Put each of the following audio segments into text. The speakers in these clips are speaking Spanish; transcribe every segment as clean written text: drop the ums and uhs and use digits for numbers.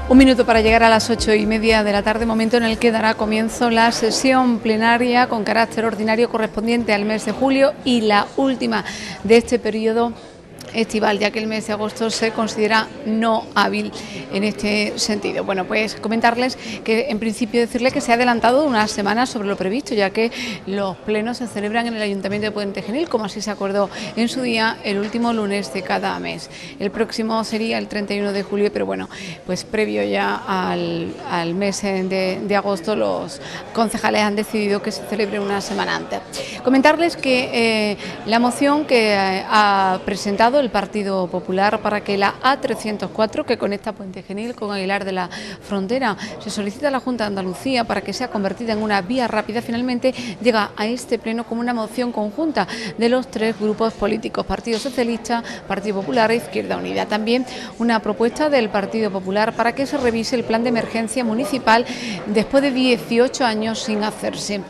Un minuto para llegar a las 8:30 de la tarde, momento en el que dará comienzo la sesión plenaria con carácter ordinario correspondiente al mes de julio y la última de este periodo estival, ya que el mes de agosto se considera no hábil en este sentido. Bueno, pues comentarles que en principio decirles que se ha adelantado unas semanas sobre lo previsto, ya que los plenos se celebran en el Ayuntamiento de Puente Genil, como así se acordó en su día el último lunes de cada mes. El próximo sería el 31 de julio, pero bueno, pues previo ya al mes de agosto, los concejales han decidido que se celebre una semana antes. Comentarles que la moción que ha presentado el Partido Popular para que la A304, que conecta Puente Genil con Aguilar de la Frontera, se solicita a la Junta de Andalucía para que sea convertida en una vía rápida, finalmente llega a este pleno como una moción conjunta de los tres grupos políticos, Partido Socialista, Partido Popular e Izquierda Unida. También una propuesta del Partido Popular para que se revise el plan de emergencia municipal después de 18 años sin hacerse.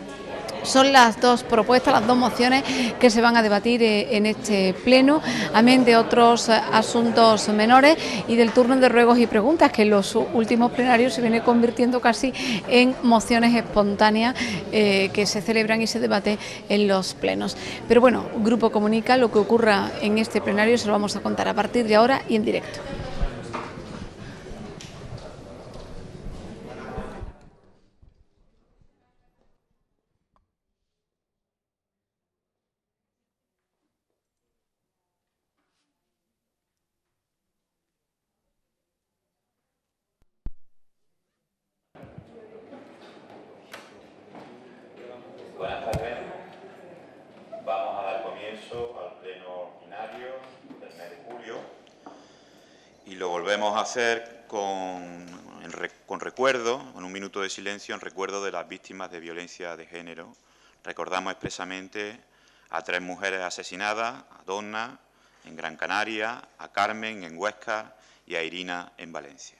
Son las dos propuestas, las dos mociones que se van a debatir en este pleno, amén de otros asuntos menores y del turno de ruegos y preguntas, que en los últimos plenarios se viene convirtiendo casi en mociones espontáneas que se celebran y se debaten en los plenos. Pero bueno, Grupo Comunica, lo que ocurra en este plenario se lo vamos a contar a partir de ahora y en directo. Buenas tardes. Vamos a dar comienzo al pleno ordinario del mes de julio y lo volvemos a hacer con recuerdo, con un minuto de silencio en recuerdo de las víctimas de violencia de género. Recordamos expresamente a 3 mujeres asesinadas, a Donna en Gran Canaria, a Carmen en Huesca y a Irina en Valencia.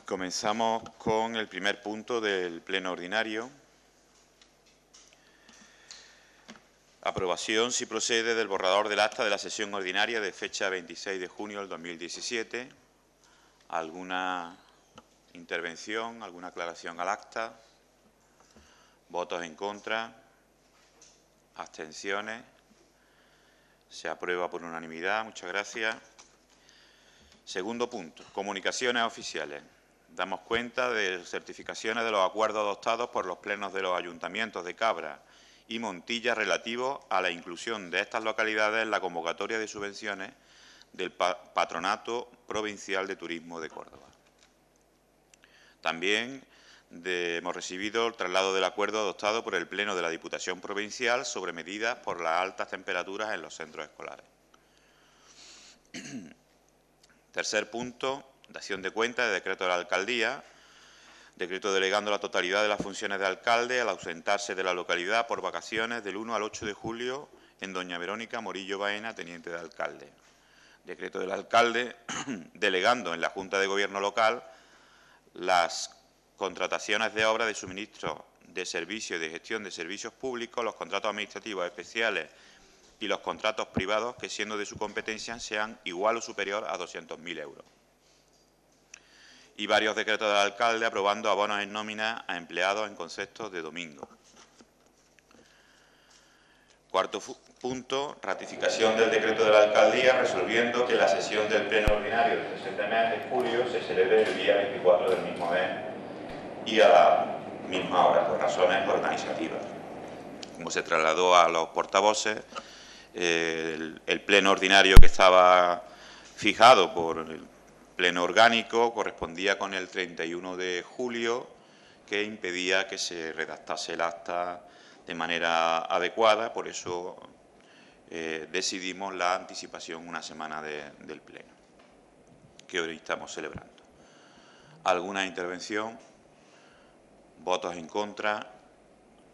Comenzamos con el primer punto del pleno ordinario. Aprobación, si procede, del borrador del acta de la sesión ordinaria de fecha 26 de junio del 2017. ¿Alguna intervención, alguna aclaración al acta? ¿Votos en contra? ¿Abstenciones? Se aprueba por unanimidad. Muchas gracias. Segundo punto, comunicaciones oficiales. Damos cuenta de certificaciones de los acuerdos adoptados por los plenos de los ayuntamientos de Cabra y Montilla relativos a la inclusión de estas localidades en la convocatoria de subvenciones del Patronato Provincial de Turismo de Córdoba. También hemos recibido el traslado del acuerdo adoptado por el Pleno de la Diputación Provincial sobre medidas por las altas temperaturas en los centros escolares. Tercer punto, dación de cuenta de decreto de la alcaldía, decreto delegando la totalidad de las funciones de alcalde al ausentarse de la localidad por vacaciones del 1 al 8 de julio en doña Verónica Morillo Baena, teniente de alcalde. Decreto del alcalde delegando en la Junta de Gobierno local las contrataciones de obras de suministro de servicios y de gestión de servicios públicos, los contratos administrativos especiales y los contratos privados que, siendo de su competencia, sean igual o superior a 200.000 euros. y varios decretos del alcalde aprobando abonos en nómina a empleados en conceptos de domingo. Cuarto punto, ratificación del decreto de la alcaldía resolviendo que la sesión del pleno ordinario del presente mes de julio se celebre el día 24 del mismo mes y a la misma hora, por razones organizativas. Como se trasladó a los portavoces, el pleno ordinario que estaba fijado por el pleno orgánico correspondía con el 31 de julio, que impedía que se redactase el acta de manera adecuada, por eso decidimos la anticipación una semana del pleno, que hoy estamos celebrando. ¿Alguna intervención? ¿Votos en contra?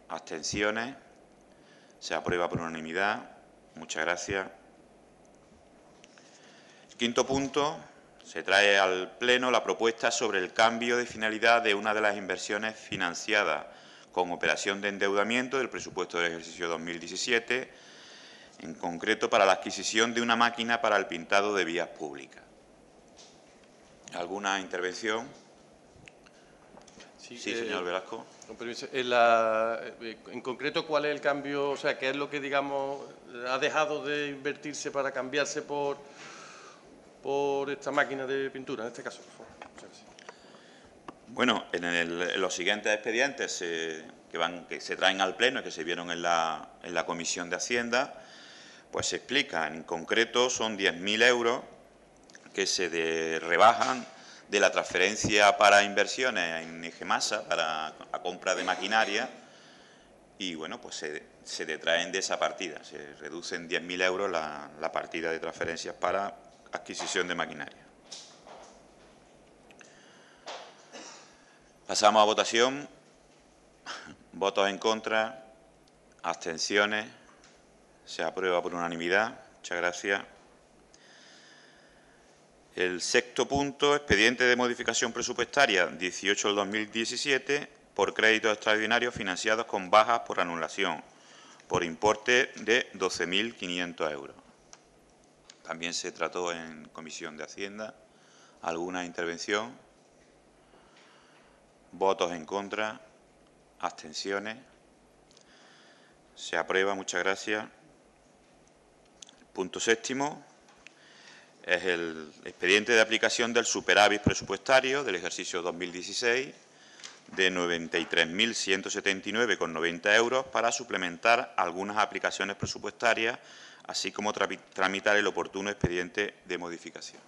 ¿Abstenciones? Se aprueba por unanimidad. Muchas gracias. Quinto punto. Se trae al Pleno la propuesta sobre el cambio de finalidad de una de las inversiones financiadas con operación de endeudamiento del presupuesto del ejercicio 2017, en concreto para la adquisición de una máquina para el pintado de vías públicas. ¿Alguna intervención? Sí, señor Velasco. Con permiso. En concreto, ¿cuál es el cambio? O sea, ¿qué es lo que, digamos, ha dejado de invertirse para cambiarse por esta máquina de pintura, en este caso? Muchas gracias. Bueno, en los siguientes expedientes que se traen al Pleno y que se vieron en la Comisión de Hacienda, pues se explica. En concreto, son 10.000 euros que se rebajan de la transferencia para inversiones en Egemasa, para la compra de maquinaria, y bueno, pues se detraen de esa partida. Se reducen 10.000 euros la partida de transferencias para adquisición de maquinaria. Pasamos a votación. Votos en contra. Abstenciones. Se aprueba por unanimidad. Muchas gracias. El sexto punto, expediente de modificación presupuestaria 18 del 2017 por créditos extraordinarios financiados con bajas por anulación, por importe de 12.500 euros. También se trató en Comisión de Hacienda. ¿Alguna intervención? ¿Votos en contra? ¿Abstenciones? Se aprueba. Muchas gracias. Punto séptimo es el expediente de aplicación del superávit presupuestario del ejercicio 2016 de 93.179,90 euros para suplementar algunas aplicaciones presupuestarias, así como tramitar el oportuno expediente de modificación.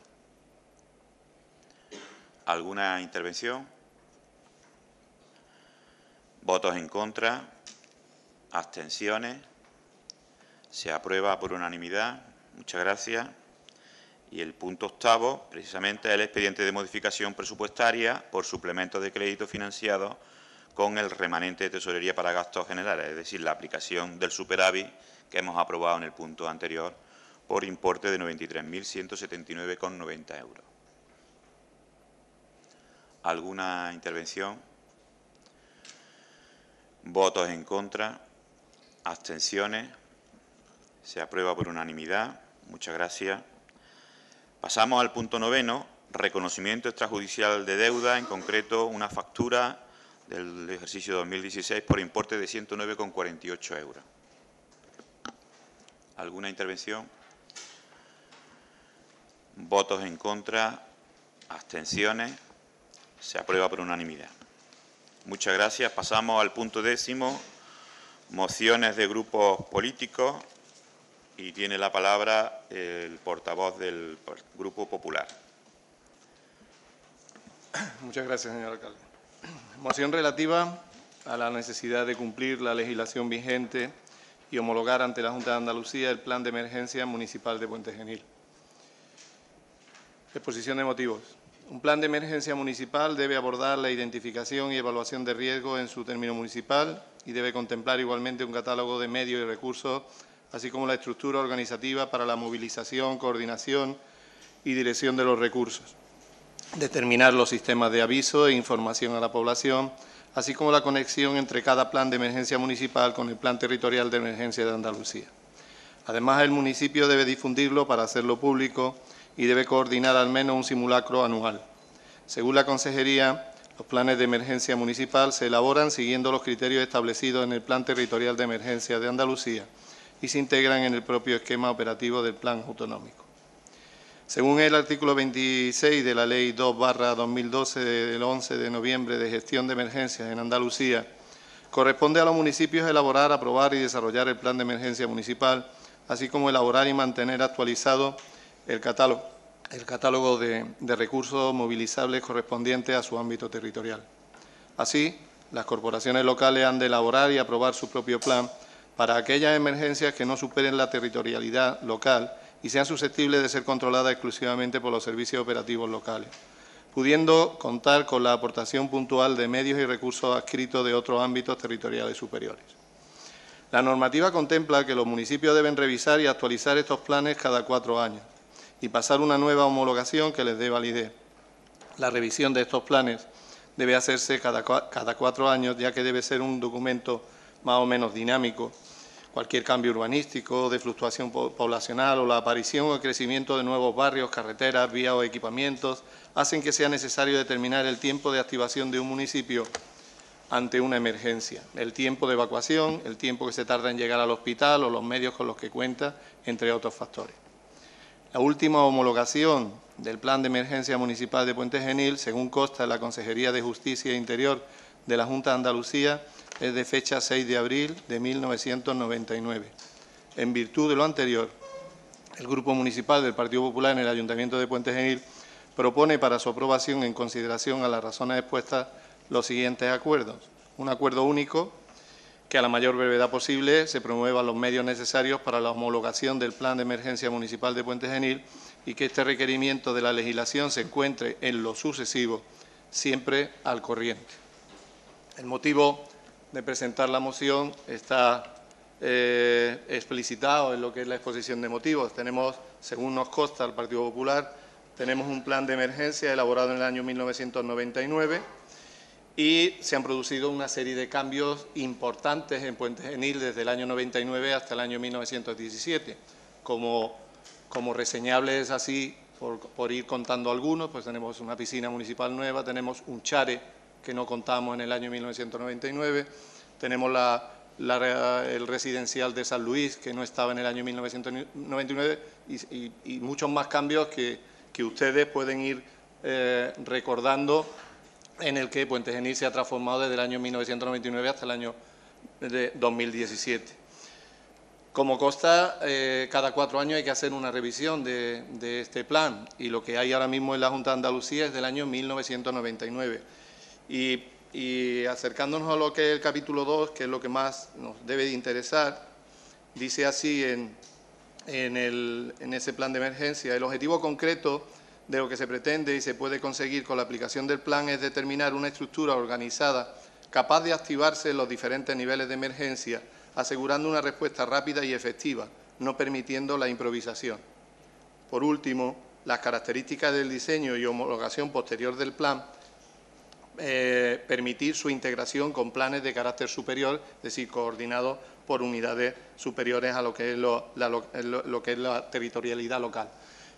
¿Alguna intervención? ¿Votos en contra? ¿Abstenciones? Se aprueba por unanimidad. Muchas gracias. Y el punto octavo, precisamente, es el expediente de modificación presupuestaria por suplemento de crédito financiado con el remanente de tesorería para gastos generales, es decir, la aplicación del superávit que hemos aprobado en el punto anterior por importe de 93.179,90 euros. ¿Alguna intervención? ¿Votos en contra? ¿Abstenciones? Se aprueba por unanimidad. Muchas gracias. Pasamos al punto noveno, reconocimiento extrajudicial de deuda, en concreto una factura del ejercicio 2016 por importe de 109,48 euros. ¿Alguna intervención? ¿Votos en contra? ¿Abstenciones? Se aprueba por unanimidad. Muchas gracias. Pasamos al punto décimo, mociones de grupos políticos. Y tiene la palabra el portavoz del Grupo Popular. Muchas gracias, señor alcalde. Moción relativa a la necesidad de cumplir la legislación vigente y homologar ante la Junta de Andalucía el Plan de Emergencia Municipal de Puente Genil. Exposición de motivos. Un plan de emergencia municipal debe abordar la identificación y evaluación de riesgos en su término municipal y debe contemplar igualmente un catálogo de medios y recursos, así como la estructura organizativa para la movilización, coordinación y dirección de los recursos. Determinar los sistemas de aviso e información a la población, así como la conexión entre cada plan de emergencia municipal con el Plan Territorial de Emergencia de Andalucía. Además, el municipio debe difundirlo para hacerlo público y debe coordinar al menos un simulacro anual. Según la Consejería, los planes de emergencia municipal se elaboran siguiendo los criterios establecidos en el Plan Territorial de Emergencia de Andalucía y se integran en el propio esquema operativo del Plan Autonómico. Según el artículo 26 de la Ley 2/2012 del 11 de noviembre de Gestión de Emergencias en Andalucía, corresponde a los municipios elaborar, aprobar y desarrollar el Plan de Emergencia Municipal, así como elaborar y mantener actualizado el catálogo de recursos movilizables correspondientes a su ámbito territorial. Así, las corporaciones locales han de elaborar y aprobar su propio plan para aquellas emergencias que no superen la territorialidad local y sean susceptibles de ser controladas exclusivamente por los servicios operativos locales, pudiendo contar con la aportación puntual de medios y recursos adscritos de otros ámbitos territoriales superiores. La normativa contempla que los municipios deben revisar y actualizar estos planes cada 4 años y pasar una nueva homologación que les dé validez. La revisión de estos planes debe hacerse cada 4 años, ya que debe ser un documento más o menos dinámico. Cualquier cambio urbanístico, de fluctuación poblacional o la aparición o el crecimiento de nuevos barrios, carreteras, vías o equipamientos hacen que sea necesario determinar el tiempo de activación de un municipio ante una emergencia, el tiempo de evacuación, el tiempo que se tarda en llegar al hospital o los medios con los que cuenta, entre otros factores. La última homologación del Plan de Emergencia Municipal de Puente Genil, según consta en la Consejería de Justicia e Interior de la Junta de Andalucía, es de fecha 6 de abril de 1999. En virtud de lo anterior, el Grupo Municipal del Partido Popular en el Ayuntamiento de Puente Genil propone para su aprobación, en consideración a las razones expuestas, los siguientes acuerdos. Un acuerdo único, que a la mayor brevedad posible se promuevan los medios necesarios para la homologación del Plan de Emergencia Municipal de Puente Genil y que este requerimiento de la legislación se encuentre en lo sucesivo siempre al corriente. El motivo de presentar la moción está explicitado en lo que es la exposición de motivos. Tenemos, según nos consta al Partido Popular, tenemos un plan de emergencia elaborado en el año 1999 y se han producido una serie de cambios importantes en Puente Genil desde el año 99 hasta el año 1917. Como reseñables así, por ir contando algunos, pues tenemos una piscina municipal nueva, tenemos un chare que no contamos en el año 1999, tenemos el residencial de San Luis, que no estaba en el año 1999, y muchos más cambios que ustedes pueden ir recordando, en el que Puente Genil se ha transformado desde el año 1999 hasta el año 2017. Como consta, cada 4 años hay que hacer una revisión de este plan, y lo que hay ahora mismo en la Junta de Andalucía es del año 1999. Y acercándonos a lo que es el capítulo 2, que es lo que más nos debe de interesar, dice así en ese plan de emergencia: el objetivo concreto de lo que se pretende y se puede conseguir con la aplicación del plan es determinar una estructura organizada capaz de activarse en los diferentes niveles de emergencia, asegurando una respuesta rápida y efectiva, no permitiendo la improvisación. Por último, las características del diseño y homologación posterior del plan, permitir su integración con planes de carácter superior, es decir, coordinados por unidades superiores a lo que es la territorialidad local.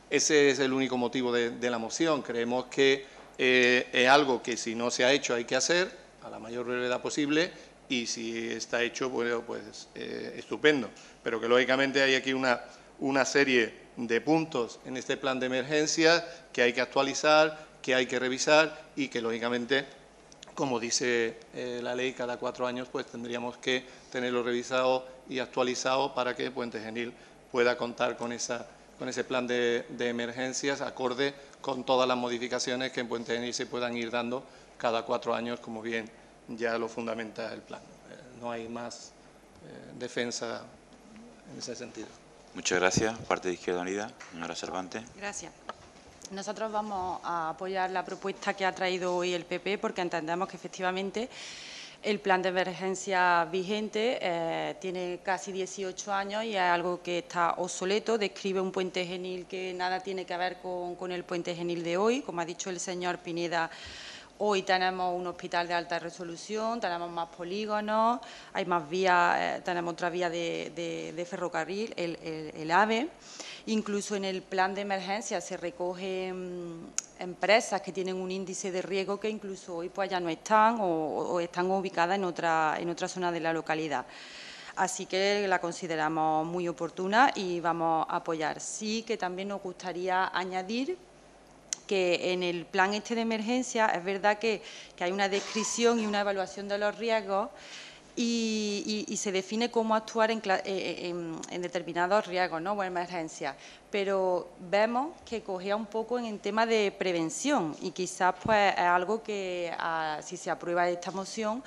Ese es el único motivo de la moción. Creemos que es algo que, si no se ha hecho, hay que hacer a la mayor brevedad posible, y si está hecho, bueno, pues estupendo. Pero que, lógicamente, hay aquí una serie de puntos en este plan de emergencia que hay que actualizar, que hay que revisar y que, lógicamente, como dice la ley, cada 4 años pues tendríamos que tenerlo revisado y actualizado para que Puente Genil pueda contar con ese plan de emergencias acorde con todas las modificaciones que en Puente Genil se puedan ir dando cada 4 años, como bien ya lo fundamenta el plan. No hay más defensa en ese sentido. Muchas gracias. Parte de Izquierda Unida, señora Cervantes. Gracias. Nosotros vamos a apoyar la propuesta que ha traído hoy el PP, porque entendemos que efectivamente el plan de emergencia vigente tiene casi 18 años y es algo que está obsoleto. Describe un Puente Genil que nada tiene que ver con el Puente Genil de hoy. Como ha dicho el señor Pineda, hoy tenemos un hospital de alta resolución, tenemos más polígonos, hay más vías, tenemos otra vía de ferrocarril, el AVE. Incluso en el plan de emergencia se recogen empresas que tienen un índice de riesgo que incluso hoy pues ya no están o están ubicadas en otra zona de la localidad. Así que la consideramos muy oportuna y vamos a apoyar. Sí que también nos gustaría añadir que en el plan este de emergencia es verdad que hay una descripción y una evaluación de los riesgos y se define cómo actuar en determinados riesgos, ¿no?, o emergencias, pero vemos que cogea un poco en el tema de prevención y quizás pues es algo que si se aprueba esta moción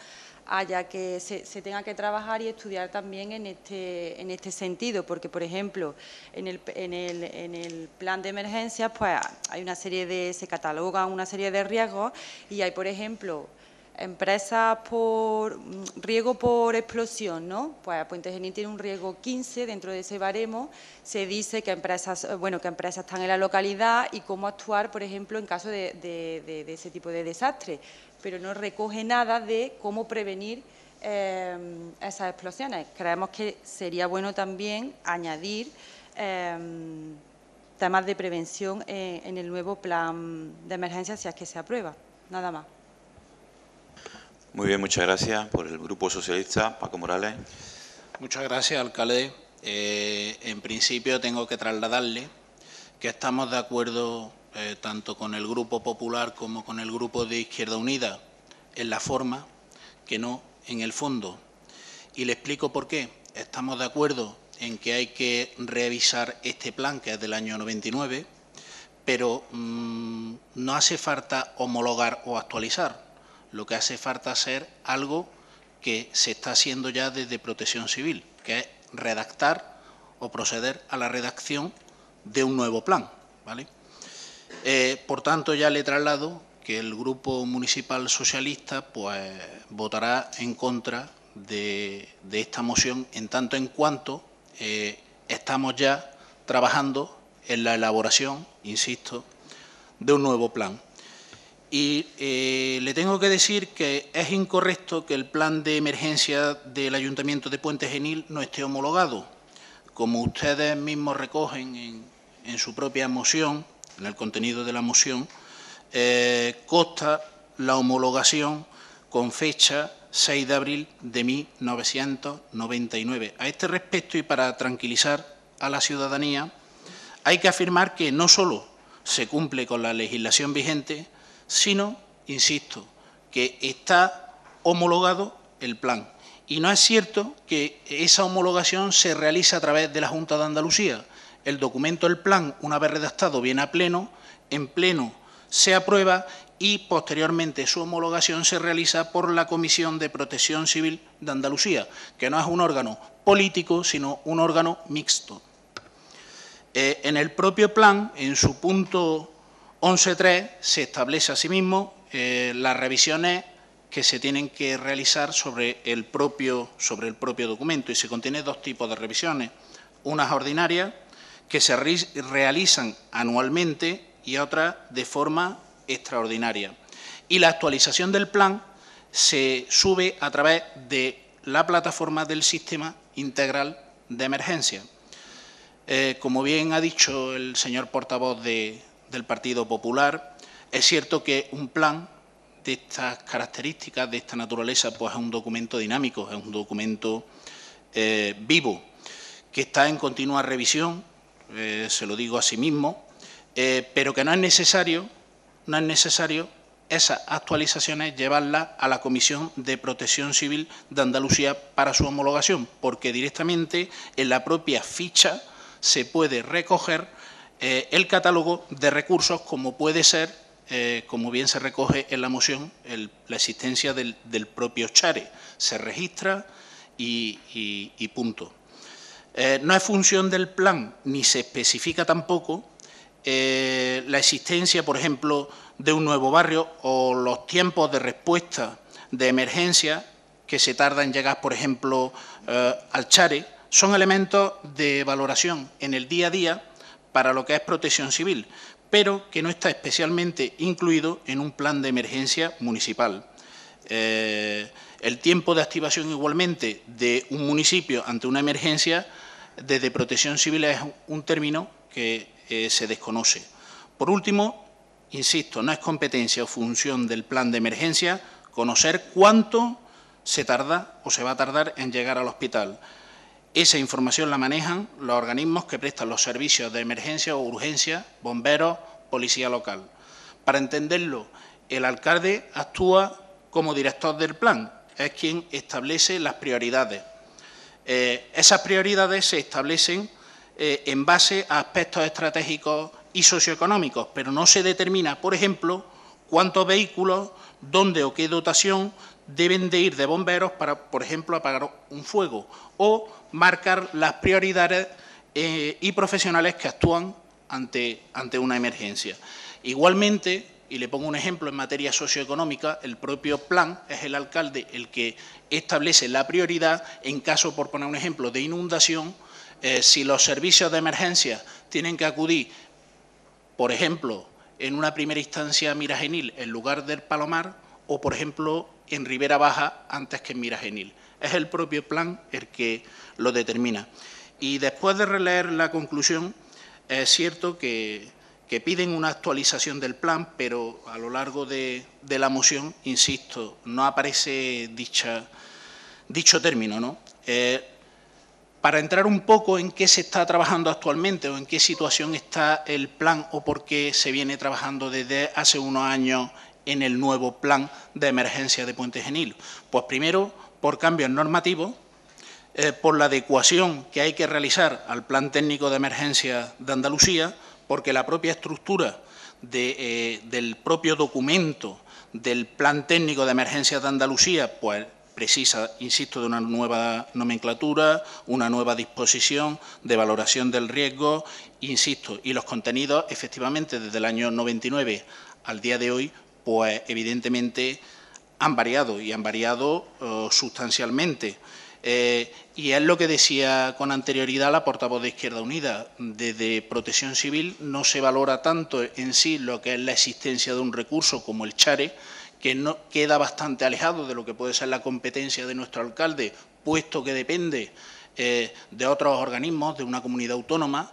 haya que se tenga que trabajar y estudiar también en este sentido, porque por ejemplo en el plan de emergencias pues hay una serie se catalogan una serie de riesgos y hay por ejemplo empresas por riesgo por explosión, ¿no? Pues Puente Genil tiene un riesgo 15, dentro de ese baremo se dice que empresas están en la localidad y cómo actuar, por ejemplo, en caso de ese tipo de desastre, pero no recoge nada de cómo prevenir esas explosiones. Creemos que sería bueno también añadir temas de prevención en el nuevo plan de emergencia si es que se aprueba. Nada más. Muy bien, muchas gracias. Por el Grupo Socialista, Paco Morales. Muchas gracias, alcalde. En principio tengo que trasladarle que estamos de acuerdo tanto con el Grupo Popular como con el Grupo de Izquierda Unida en la forma, que no en el fondo. Y le explico por qué. Estamos de acuerdo en que hay que revisar este plan, que es del año 99, pero no hace falta homologar o actualizar. Lo que hace falta hacer algo que se está haciendo ya desde Protección Civil, que es redactar o proceder a la redacción de un nuevo plan, ¿vale? Por tanto, ya le traslado que el Grupo Municipal Socialista pues votará en contra de esta moción, en tanto en cuanto estamos ya trabajando en la elaboración, insisto, de un nuevo plan. Y le tengo que decir que es incorrecto que el plan de emergencia del Ayuntamiento de Puente Genil no esté homologado. Como ustedes mismos recogen en su propia moción, en el contenido de la moción, consta la homologación con fecha 6 de abril de 1999. A este respecto, y para tranquilizar a la ciudadanía, hay que afirmar que no solo se cumple con la legislación vigente, sino, insisto, que está homologado el plan. Y no es cierto que esa homologación se realiza a través de la Junta de Andalucía. El documento del plan, una vez redactado, viene a pleno, en pleno se aprueba y posteriormente su homologación se realiza por la Comisión de Protección Civil de Andalucía, que no es un órgano político, sino un órgano mixto. En el propio plan, en su punto 11.3, se establece asimismo las revisiones que se tienen que realizar sobre el propio documento, y se contiene dos tipos de revisiones, unas ordinarias que se realizan anualmente y otras de forma extraordinaria. Y la actualización del plan se sube a través de la plataforma del Sistema Integral de Emergencia. Como bien ha dicho el señor portavoz del Partido Popular, es cierto que un plan de estas características, de esta naturaleza, pues es un documento dinámico, es un documento vivo, que está en continua revisión, se lo digo a sí mismo, pero que no es necesario esas actualizaciones llevarlas a la Comisión de Protección Civil de Andalucía para su homologación, porque directamente en la propia ficha se puede recoger el catálogo de recursos, como puede ser, como bien se recoge en la moción, la existencia del propio Chare. Se registra y punto. No es función del plan, ni se especifica tampoco la existencia, por ejemplo, de un nuevo barrio o los tiempos de respuesta de emergencia que se tarda en llegar, por ejemplo, al Chare. Son elementos de valoración en el día a día para lo que es protección civil, pero que no está especialmente incluido en un plan de emergencia municipal. El tiempo de activación igualmente de un municipio ante una emergencia desde protección civil es un término que se desconoce. Por último, insisto, no es competencia o función del plan de emergencia conocer cuánto se tarda o se va a tardar en llegar al hospital. Esa información la manejan los organismos que prestan los servicios de emergencia o urgencia, bomberos, policía local. Para entenderlo, el alcalde actúa como director del plan, es quien establece las prioridades. Esas prioridades se establecen en base a aspectos estratégicos y socioeconómicos, pero no se determina, por ejemplo, cuántos vehículos, dónde o qué dotación deben de ir de bomberos para, por ejemplo, apagar un fuego, o marcar las prioridades y profesionales que actúan ante una emergencia. Igualmente, y le pongo un ejemplo en materia socioeconómica, el propio plan es el alcalde el que establece la prioridad en caso, por poner un ejemplo, de inundación. Si los servicios de emergencia tienen que acudir, por ejemplo, en una primera instancia a Miragenil en lugar del Palomar, o, por ejemplo, en Ribera Baja antes que en Miragenil. Es el propio plan el que lo determina. Y después de releer la conclusión, es cierto que piden una actualización del plan, pero a lo largo de la moción, insisto, no aparece dicho término, ¿no? Para entrar un poco en qué se está trabajando actualmente o en qué situación está el plan o por qué se viene trabajando desde hace unos años en el nuevo plan de emergencia de Puente Genil. Pues primero, por cambios normativos, por la adecuación que hay que realizar al Plan Técnico de Emergencia de Andalucía, porque la propia estructura del propio documento del Plan Técnico de Emergencia de Andalucía, pues precisa, insisto, de una nueva nomenclatura, una nueva disposición de valoración del riesgo, insisto, y los contenidos, efectivamente, desde el año 99 al día de hoy, pues evidentemente han variado y han variado sustancialmente. Y es lo que decía con anterioridad la portavoz de Izquierda Unida. Desde Protección Civil no se valora tanto en sí lo que es la existencia de un recurso como el Chare, que no queda bastante alejado de lo que puede ser la competencia de nuestro alcalde, puesto que depende de otros organismos, de una comunidad autónoma,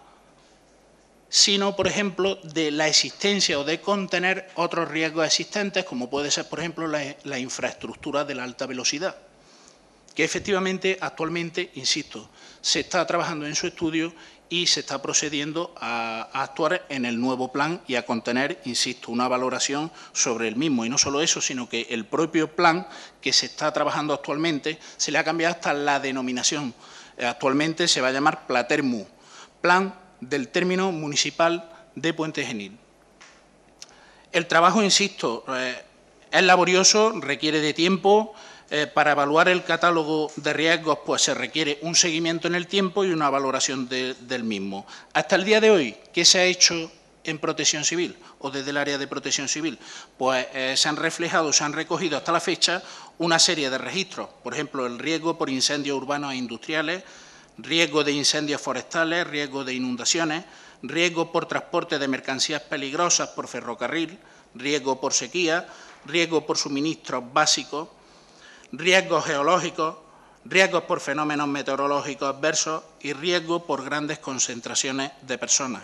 sino, por ejemplo, de la existencia o de contener otros riesgos existentes, como puede ser, por ejemplo, la infraestructura de la alta velocidad, que efectivamente actualmente, insisto, se está trabajando en su estudio y se está procediendo a actuar en el nuevo plan y a contener, insisto, una valoración sobre el mismo. Y no solo eso, sino que el propio plan que se está trabajando actualmente se le ha cambiado hasta la denominación. Actualmente se va a llamar Platermu, Plan del Término Municipal de Puente Genil. El trabajo, insisto, es laborioso, requiere de tiempo. Para evaluar el catálogo de riesgos, pues se requiere un seguimiento en el tiempo y una valoración del mismo. Hasta el día de hoy, ¿qué se ha hecho en Protección Civil o desde el área de Protección Civil? Pues se han reflejado, se han recogido hasta la fecha una serie de registros. Por ejemplo, el riesgo por incendios urbanos e industriales, riesgo de incendios forestales, riesgo de inundaciones, riesgo por transporte de mercancías peligrosas por ferrocarril, riesgo por sequía, riesgo por suministros básicos, riesgos geológicos, riesgos por fenómenos meteorológicos adversos y riesgo por grandes concentraciones de personas.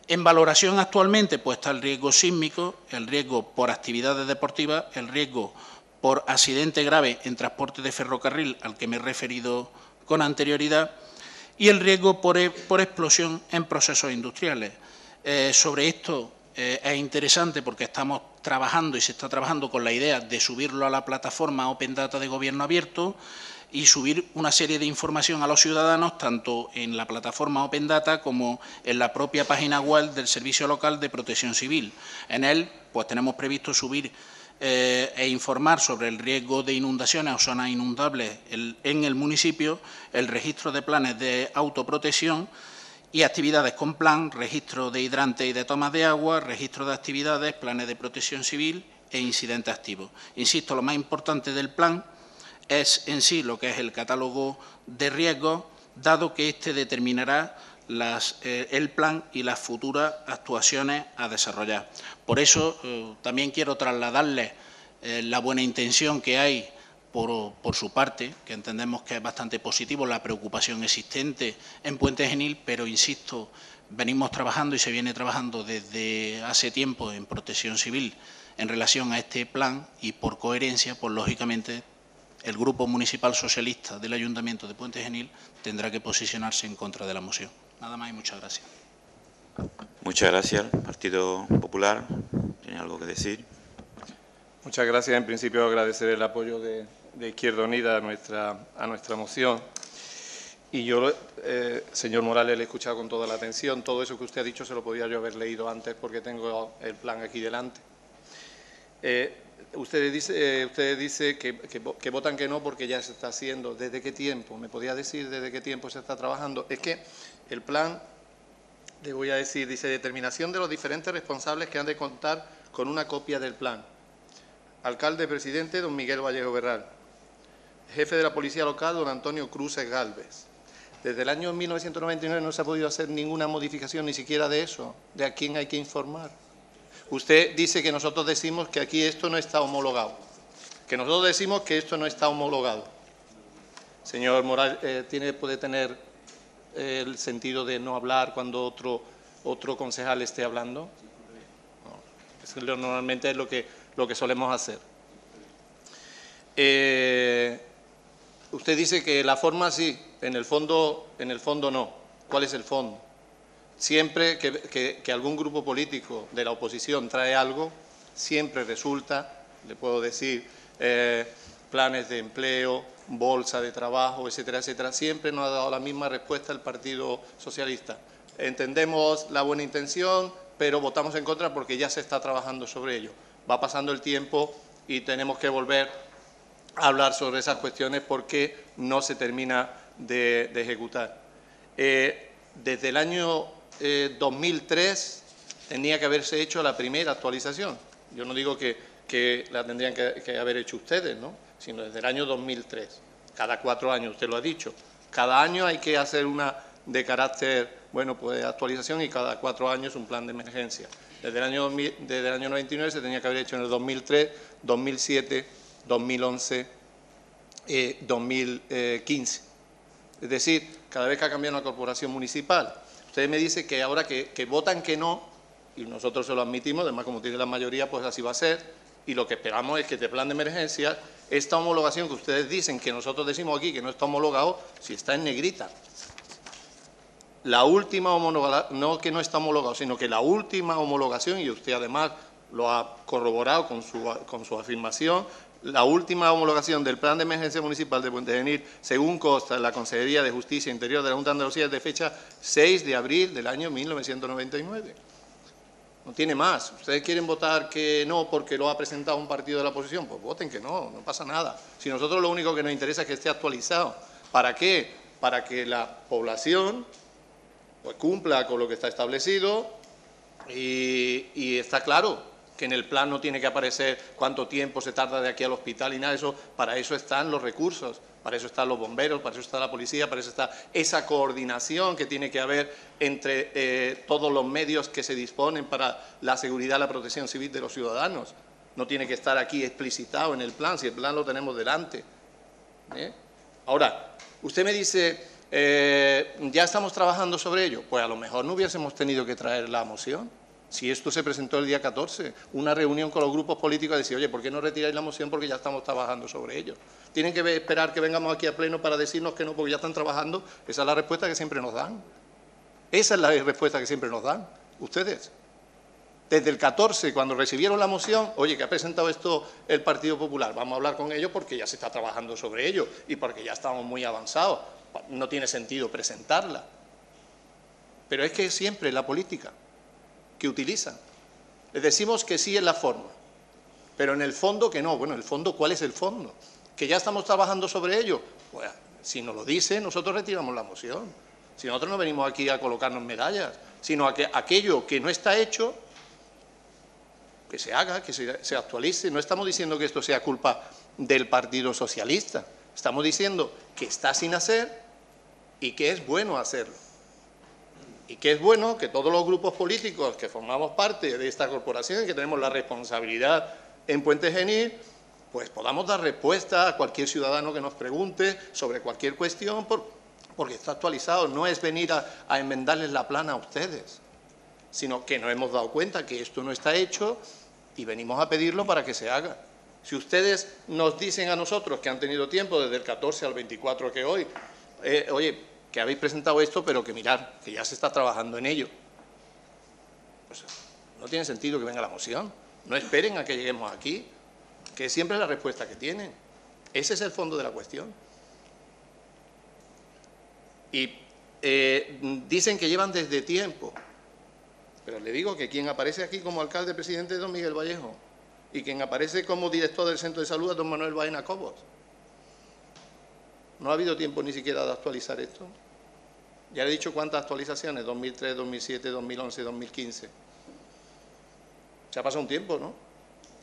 En valoración actualmente pues está el riesgo sísmico, el riesgo por actividades deportivas, el riesgo por accidente grave en transporte de ferrocarril, al que me he referido con anterioridad, y el riesgo por explosión en procesos industriales. Sobre esto es interesante porque estamos trabajando y se está trabajando con la idea de subirlo a la plataforma Open Data de Gobierno Abierto y subir una serie de información a los ciudadanos, tanto en la plataforma Open Data como en la propia página web del Servicio Local de Protección Civil. En él pues tenemos previsto subir e informar sobre el riesgo de inundaciones o zonas inundables en el municipio, el registro de planes de autoprotección y actividades con plan, registro de hidrantes y de tomas de agua, registro de actividades, planes de protección civil e incidentes activos. Insisto, lo más importante del plan es en sí lo que es el catálogo de riesgos, dado que éste determinará el plan y las futuras actuaciones a desarrollar. Por eso también quiero trasladarles la buena intención que hay por su parte, que entendemos que es bastante positivo la preocupación existente en Puente Genil, pero insisto, venimos trabajando y se viene trabajando desde hace tiempo en Protección Civil en relación a este plan y por coherencia, pues lógicamente el Grupo Municipal Socialista del Ayuntamiento de Puente Genil tendrá que posicionarse en contra de la moción. Nada más y muchas gracias. Muchas gracias. Partido Popular, ¿tiene algo que decir? Muchas gracias. En principio, agradecer el apoyo de Izquierda Unida a nuestra moción. Y yo, señor Morales, le he escuchado con toda la atención. Todo eso que usted ha dicho se lo podía yo haber leído antes porque tengo el plan aquí delante. Usted dice que votan que no porque ya se está haciendo. ¿Desde qué tiempo? ¿Me podría decir desde qué tiempo se está trabajando? Es que el plan, le voy a decir, dice determinación de los diferentes responsables que han de contar con una copia del plan. Alcalde presidente, don Miguel Vallejo Berral. Jefe de la Policía Local, don Antonio Cruces Gálvez. Desde el año 1999 no se ha podido hacer ninguna modificación, ni siquiera de eso, de a quién hay que informar. Usted dice que nosotros decimos que aquí esto no está homologado, que nosotros decimos que esto no está homologado. Señor Morales, puede tener el sentido de no hablar cuando otro concejal esté hablando. No, eso normalmente es lo que solemos hacer. Usted dice que la forma sí, en el fondo no. ¿Cuál es el fondo? Siempre que algún grupo político de la oposición trae algo, siempre resulta, le puedo decir, planes de empleo, bolsa de trabajo, etcétera, etcétera. Siempre nos ha dado la misma respuesta el Partido Socialista. Entendemos la buena intención, pero votamos en contra porque ya se está trabajando sobre ello. Va pasando el tiempo y tenemos que volver a hablar sobre esas cuestiones porque no se termina de ejecutar. Desde el año 2003 tenía que haberse hecho la primera actualización. Yo no digo que la tendrían que haber hecho ustedes, ¿no? Sino desde el año 2003. Cada 4 años, usted lo ha dicho. Cada año hay que hacer una de carácter, bueno, pues actualización y cada 4 años un plan de emergencia. Desde el año 99 se tenía que haber hecho en el 2003, 2007, 2011, 2015. Es decir, cada vez que ha cambiado una corporación municipal. Usted me dice que ahora que votan que no, y nosotros se lo admitimos, además como tiene la mayoría, pues así va a ser, y lo que esperamos es que este plan de emergencia, esta homologación que ustedes dicen, que nosotros decimos aquí que no está homologado, si está en negrita. La última homologación, no que no está homologado, sino que la última homologación, y usted además lo ha corroborado con su afirmación, la última homologación del Plan de Emergencia Municipal de Puente Genil, según consta en la Consejería de Justicia Interior de la Junta de Andalucía, es de fecha 6 de abril del año 1999. No tiene más. ¿Ustedes quieren votar que no porque lo ha presentado un partido de la oposición? Pues voten que no pasa nada. Si nosotros lo único que nos interesa es que esté actualizado. ¿Para qué? Para que la población pues cumpla con lo que está establecido y está claro que en el plan no tiene que aparecer cuánto tiempo se tarda de aquí al hospital y nada de eso. Para eso están los recursos, para eso están los bomberos, para eso está la policía, para eso está esa coordinación que tiene que haber entre todos los medios que se disponen para la seguridad y la protección civil de los ciudadanos. No tiene que estar aquí explicitado en el plan, si el plan lo tenemos delante. Ahora, usted me dice, ¿ya estamos trabajando sobre ello? Pues a lo mejor no hubiésemos tenido que traer la moción. Si esto se presentó el día 14, una reunión con los grupos políticos a decir, oye, ¿por qué no retiráis la moción? Porque ya estamos trabajando sobre ello. Tienen que esperar que vengamos aquí a pleno para decirnos que no, porque ya están trabajando. Esa es la respuesta que siempre nos dan. Esa es la respuesta que siempre nos dan ustedes. Desde el 14, cuando recibieron la moción, oye, que ha presentado esto el Partido Popular, vamos a hablar con ellos porque ya se está trabajando sobre ello y porque ya estamos muy avanzados. No tiene sentido presentarla. Pero es que siempre la política que utilizan. Les decimos que sí en la forma, pero en el fondo que no. Bueno, el fondo, ¿cuál es el fondo? ¿Que ya estamos trabajando sobre ello? Pues si nos lo dice, nosotros retiramos la moción. Si nosotros no venimos aquí a colocarnos medallas, sino a que aquello que no está hecho, que se haga, que se actualice. No estamos diciendo que esto sea culpa del Partido Socialista. Estamos diciendo que está sin hacer y que es bueno hacerlo. Y que es bueno que todos los grupos políticos que formamos parte de esta corporación y que tenemos la responsabilidad en Puente Genil, pues podamos dar respuesta a cualquier ciudadano que nos pregunte sobre cualquier cuestión, porque está actualizado. No es venir a enmendarles la plana a ustedes, sino que nos hemos dado cuenta que esto no está hecho y venimos a pedirlo para que se haga. Si ustedes nos dicen a nosotros que han tenido tiempo desde el 14 al 24 que hoy, oye, que habéis presentado esto, pero que mirar, que ya se está trabajando en ello, pues no tiene sentido que venga la moción. No esperen a que lleguemos aquí, que siempre es la respuesta que tienen. Ese es el fondo de la cuestión. Y dicen que llevan desde tiempo, pero le digo que quien aparece aquí como alcalde presidente es don Miguel Vallejo y quien aparece como director del Centro de Salud es don Manuel Baena Cobos. No ha habido tiempo ni siquiera de actualizar esto. Ya le he dicho cuántas actualizaciones, 2003, 2007, 2011, 2015. Se ha pasado un tiempo, ¿no?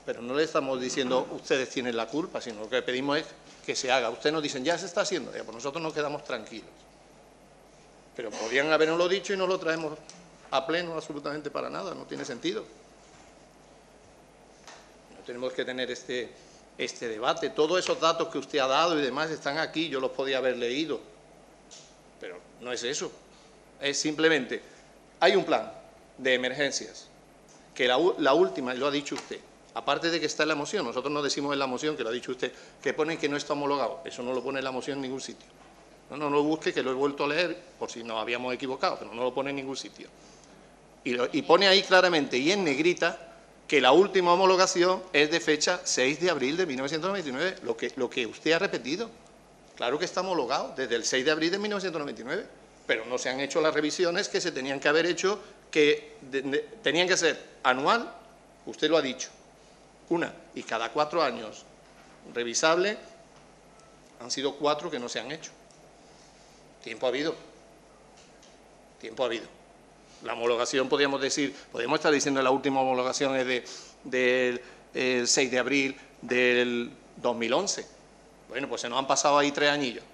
Pero no le estamos diciendo ustedes tienen la culpa, sino lo que pedimos es que se haga. Ustedes nos dicen, ya se está haciendo, ya, pues nosotros nos quedamos tranquilos. Pero podrían habernoslo dicho y no lo traemos a pleno absolutamente para nada, no tiene sentido. No tenemos que tener este debate. Todos esos datos que usted ha dado y demás están aquí, yo los podía haber leído. Pero no es eso. Es simplemente, hay un plan de emergencias, que la última, lo ha dicho usted, aparte de que está en la moción, nosotros no decimos en la moción, que lo ha dicho usted, que pone que no está homologado. Eso no lo pone en la moción en ningún sitio. No lo busque, que lo he vuelto a leer, por si nos habíamos equivocado, pero no lo pone en ningún sitio. Y pone ahí claramente, y en negrita, que la última homologación es de fecha 6 de abril de 1999, lo que usted ha repetido. Claro que está homologado desde el 6 de abril de 1999, pero no se han hecho las revisiones que se tenían que haber hecho, que tenían que ser anual, usted lo ha dicho, una, y cada 4 años revisable. Han sido 4 que no se han hecho. Tiempo ha habido. Tiempo ha habido. La homologación, podríamos estar diciendo que la última homologación es del 6 de abril del 2011. Bueno, pues se nos han pasado ahí 3 añillos.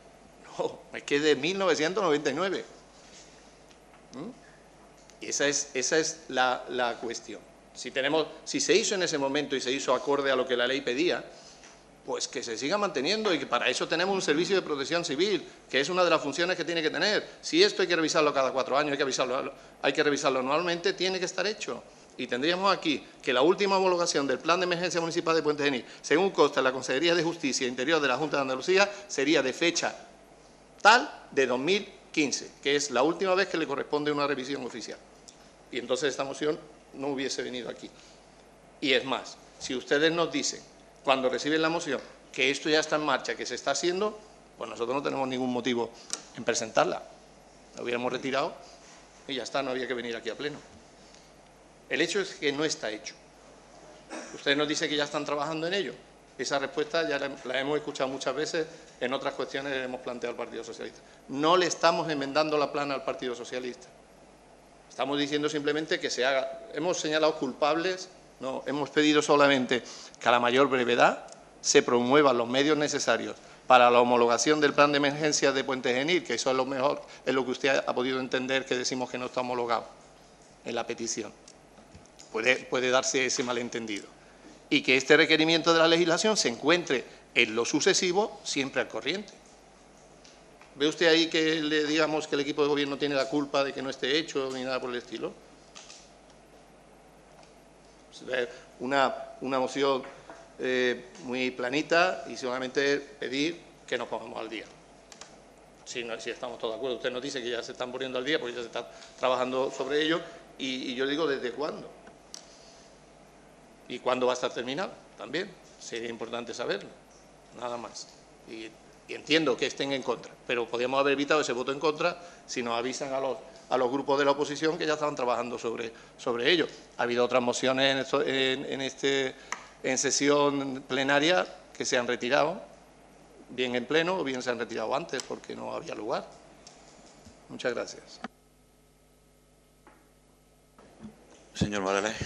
No, es que es de 1999. Y esa es la cuestión. Si se hizo en ese momento y se hizo acorde a lo que la ley pedía, pues que se siga manteniendo, y que para eso tenemos un servicio de protección civil, que es una de las funciones que tiene que tener. Si esto hay que revisarlo cada 4 años, hay que revisarlo anualmente, tiene que estar hecho. Y tendríamos aquí que la última homologación del Plan de Emergencia Municipal de Puente Genil, según consta en la Consejería de Justicia e Interior de la Junta de Andalucía, sería de fecha tal de 2015, que es la última vez que le corresponde una revisión oficial. Y entonces esta moción no hubiese venido aquí. Y es más, si ustedes nos dicen, cuando reciben la moción, que esto ya está en marcha, que se está haciendo, pues nosotros no tenemos ningún motivo en presentarla. La hubiéramos retirado y ya está, no había que venir aquí a pleno. El hecho es que no está hecho. Ustedes nos dicen que ya están trabajando en ello. Esa respuesta ya la hemos escuchado muchas veces, en otras cuestiones le hemos planteado al Partido Socialista. No le estamos enmendando la plana al Partido Socialista. Estamos diciendo simplemente que se haga. Hemos señalado culpables. No, hemos pedido solamente que a la mayor brevedad se promuevan los medios necesarios para la homologación del plan de emergencia de Puente Genil, que eso es lo mejor, es lo que usted ha podido entender, que decimos que no está homologado en la petición. Puede darse ese malentendido. Y que este requerimiento de la legislación se encuentre en lo sucesivo siempre al corriente. ¿Ve usted ahí que le digamos que el equipo de gobierno tiene la culpa de que no esté hecho ni nada por el estilo? Una moción muy planita y solamente pedir que nos pongamos al día. Si estamos todos de acuerdo. Usted nos dice que ya se están poniendo al día porque ya se está trabajando sobre ello y yo digo ¿desde cuándo? ¿Y cuándo va a estar terminado? También sería importante saberlo, nada más. Y entiendo que estén en contra, pero podríamos haber evitado ese voto en contra si nos avisan a los grupos de la oposición que ya estaban trabajando sobre ello. Ha habido otras mociones en sesión plenaria que se han retirado, bien en pleno o bien se han retirado antes porque no había lugar. Muchas gracias. Señor Morales.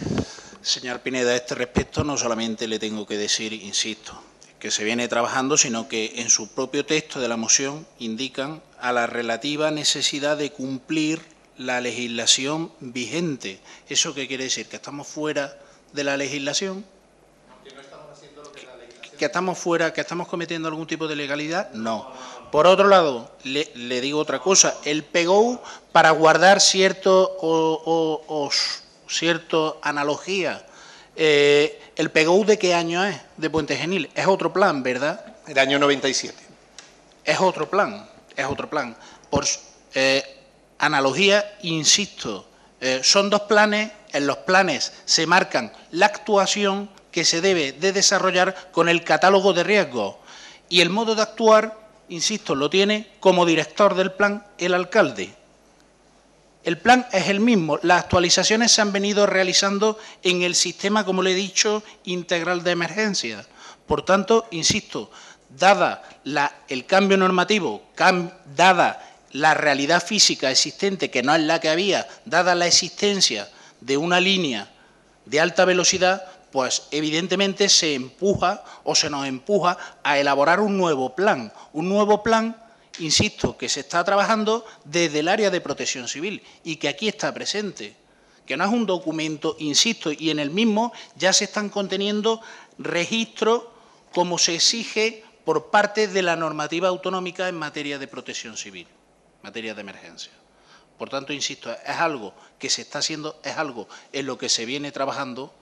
Señor Pineda, a este respecto no solamente le tengo que decir, insisto, que se viene trabajando, sino que en su propio texto de la moción indican a la relativa necesidad de cumplir la legislación vigente. ¿Eso qué quiere decir? ¿Que estamos fuera de la legislación? Que no estamos haciendo lo que la legislación que estamos fuera, que estamos cometiendo algún tipo de ilegalidad? No. Por otro lado, le digo otra cosa, el PGO, para guardar cierta analogía, ¿el PGO de qué año es, de Puente Genil? Es otro plan, ¿verdad? El año 97. Es otro plan, es otro plan. Por analogía, insisto, son dos planes, en los planes se marcan la actuación que se debe de desarrollar con el catálogo de riesgos y el modo de actuar, insisto, lo tiene como director del plan el alcalde. El plan es el mismo, las actualizaciones se han venido realizando en el sistema, como le he dicho, integral de emergencia. Por tanto, insisto, dada el cambio normativo, dada la realidad física existente, que no es la que había, dada la existencia de una línea de alta velocidad, pues evidentemente se empuja o se nos empuja a elaborar un nuevo plan, insisto, que se está trabajando desde el área de protección civil y que aquí está presente, que no es un documento, insisto, y en el mismo ya se están conteniendo registros como se exige por parte de la normativa autonómica en materia de protección civil, materia de emergencia. Por tanto, insisto, es algo que se está haciendo, es algo en lo que se viene trabajando.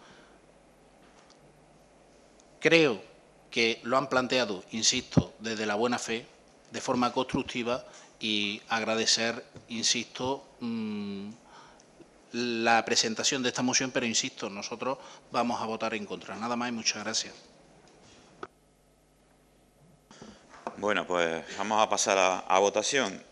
Creo que lo han planteado, insisto, desde la buena fe, de forma constructiva y agradecer, insisto, la presentación de esta moción, pero insisto, nosotros vamos a votar en contra. Nada más y muchas gracias. Bueno, pues vamos a pasar a votación.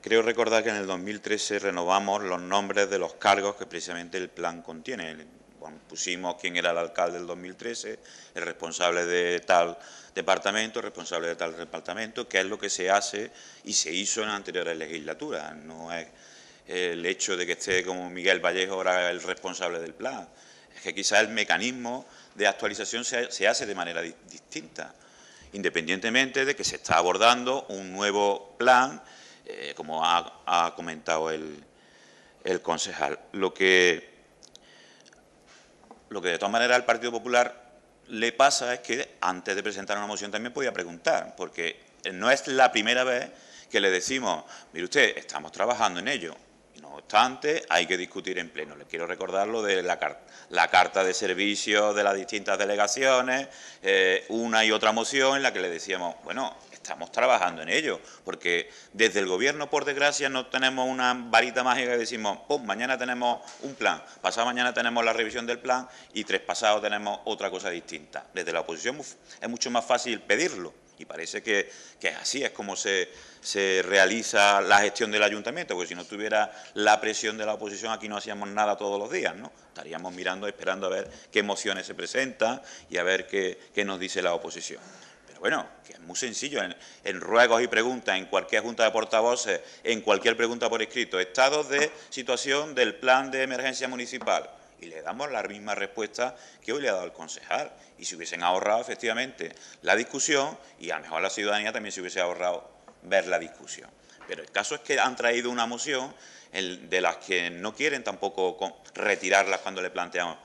Creo recordar que en el 2013 renovamos los nombres de los cargos que precisamente el plan contiene. Bueno, pusimos quién era el alcalde del 2013, el responsable de tal departamento, el responsable de tal departamento, qué es lo que se hace y se hizo en anteriores legislaturas. No es el hecho de que esté como Miguel Vallejo ahora el responsable del plan. Es que quizás el mecanismo de actualización se hace de manera distinta, independientemente de que se está abordando un nuevo plan, como ha comentado el concejal. Lo que de todas maneras al Partido Popular le pasa es que antes de presentar una moción también podía preguntar, porque no es la primera vez que le decimos, mire usted, estamos trabajando en ello. No obstante, hay que discutir en pleno. Les quiero recordar lo de la carta de servicio de las distintas delegaciones, una y otra moción en la que le decíamos, bueno, estamos trabajando en ello, porque desde el Gobierno, por desgracia, no tenemos una varita mágica que decimos, pum, mañana tenemos un plan, pasado mañana tenemos la revisión del plan y trespassado tenemos otra cosa distinta. Desde la oposición es mucho más fácil pedirlo y parece que es así, es como se realiza la gestión del ayuntamiento, porque si no tuviera la presión de la oposición aquí no hacíamos nada todos los días, ¿no? Estaríamos mirando, esperando a ver qué mociones se presentan y a ver qué nos dice la oposición. Pero bueno, que es muy sencillo, en ruegos y preguntas, en cualquier junta de portavoces, en cualquier pregunta por escrito, estados de situación del plan de emergencia municipal, y le damos la misma respuesta que hoy le ha dado el concejal. Y se hubiesen ahorrado efectivamente la discusión y a lo mejor la ciudadanía también se hubiese ahorrado ver la discusión. Pero el caso es que han traído una moción de las que no quieren tampoco retirarlas cuando le planteamos,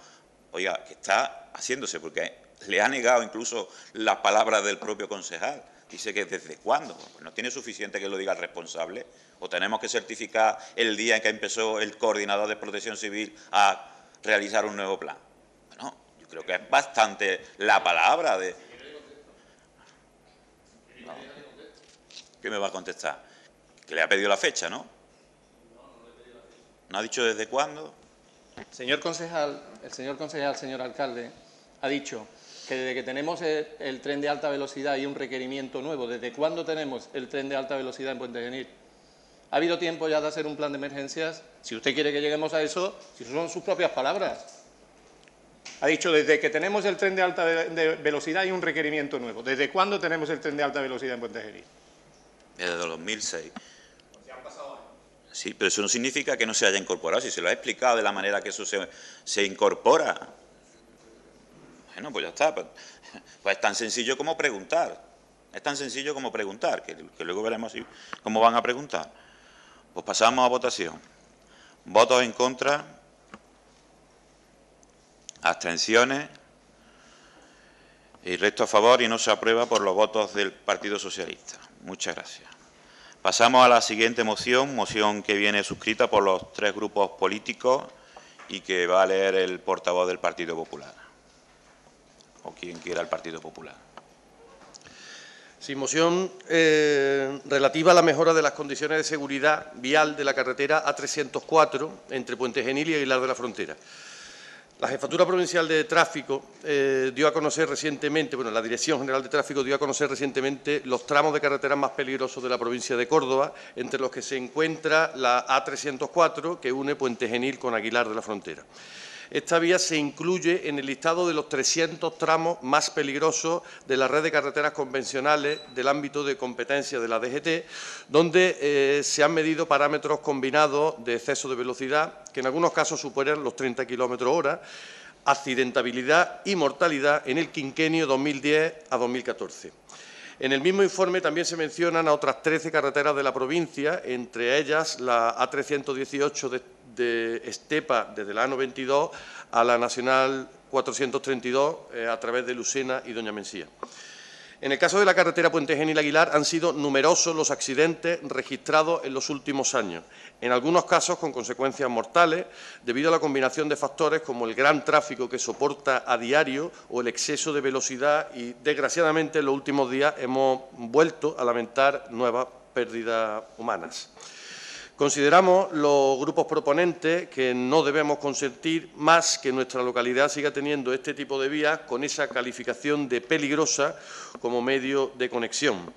oiga, que está haciéndose, porque le ha negado incluso las palabras del propio concejal. Dice que ¿desde cuándo? Pues no tiene suficiente que lo diga el responsable. O tenemos que certificar el día en que empezó el coordinador de Protección Civil a realizar un nuevo plan. Bueno, yo creo que es bastante la palabra de... No. ¿Qué me va a contestar? Que le ha pedido la fecha, ¿no? ¿No ha dicho desde cuándo? Señor concejal, señor alcalde, ha dicho que desde que tenemos el tren de alta velocidad hay un requerimiento nuevo. ¿Desde cuándo tenemos el tren de alta velocidad en Puente Genil? ¿Ha habido tiempo ya de hacer un plan de emergencias? Si usted quiere que lleguemos a eso, si son sus propias palabras. Ha dicho, desde que tenemos el tren de alta velocidad hay un requerimiento nuevo. ¿Desde cuándo tenemos el tren de alta velocidad en Puente Genil? Desde 2006. ¿Se han pasado años? Sí, pero eso no significa que no se haya incorporado. Si se lo ha explicado de la manera que eso se incorpora. Bueno, pues ya está. Pues es tan sencillo como preguntar. Es tan sencillo como preguntar, que luego veremos cómo van a preguntar. Pues pasamos a votación. ¿Votos en contra? ¿Abstenciones? El resto a favor y no se aprueba por los votos del Partido Socialista. Muchas gracias. Pasamos a la siguiente moción, moción que viene suscrita por los 3 grupos políticos y que va a leer el portavoz del Partido Popular, o quien quiera el Partido Popular. Sí, moción relativa a la mejora de las condiciones de seguridad vial de la carretera A304 entre Puente Genil y Aguilar de la Frontera. La Jefatura Provincial de Tráfico dio a conocer recientemente, la Dirección General de Tráfico dio a conocer recientemente los tramos de carreteras más peligrosos de la provincia de Córdoba, entre los que se encuentra la A304, que une Puente Genil con Aguilar de la Frontera. Esta vía se incluye en el listado de los 300 tramos más peligrosos de la red de carreteras convencionales del ámbito de competencia de la DGT, donde se han medido parámetros combinados de exceso de velocidad, que en algunos casos superan los 30 km/h, accidentabilidad y mortalidad en el quinquenio 2010 a 2014. En el mismo informe también se mencionan a otras 13 carreteras de la provincia, entre ellas la A318 de Estepa, desde la A92 a la Nacional 432, a través de Lucena y Doña Mencía. En el caso de la carretera Puente Genil-Aguilar han sido numerosos los accidentes registrados en los últimos años, en algunos casos con consecuencias mortales, debido a la combinación de factores como el gran tráfico que soporta a diario o el exceso de velocidad y, desgraciadamente, en los últimos días hemos vuelto a lamentar nuevas pérdidas humanas. Consideramos los grupos proponentes que no debemos consentir más que nuestra localidad siga teniendo este tipo de vías con esa calificación de peligrosa como medio de conexión.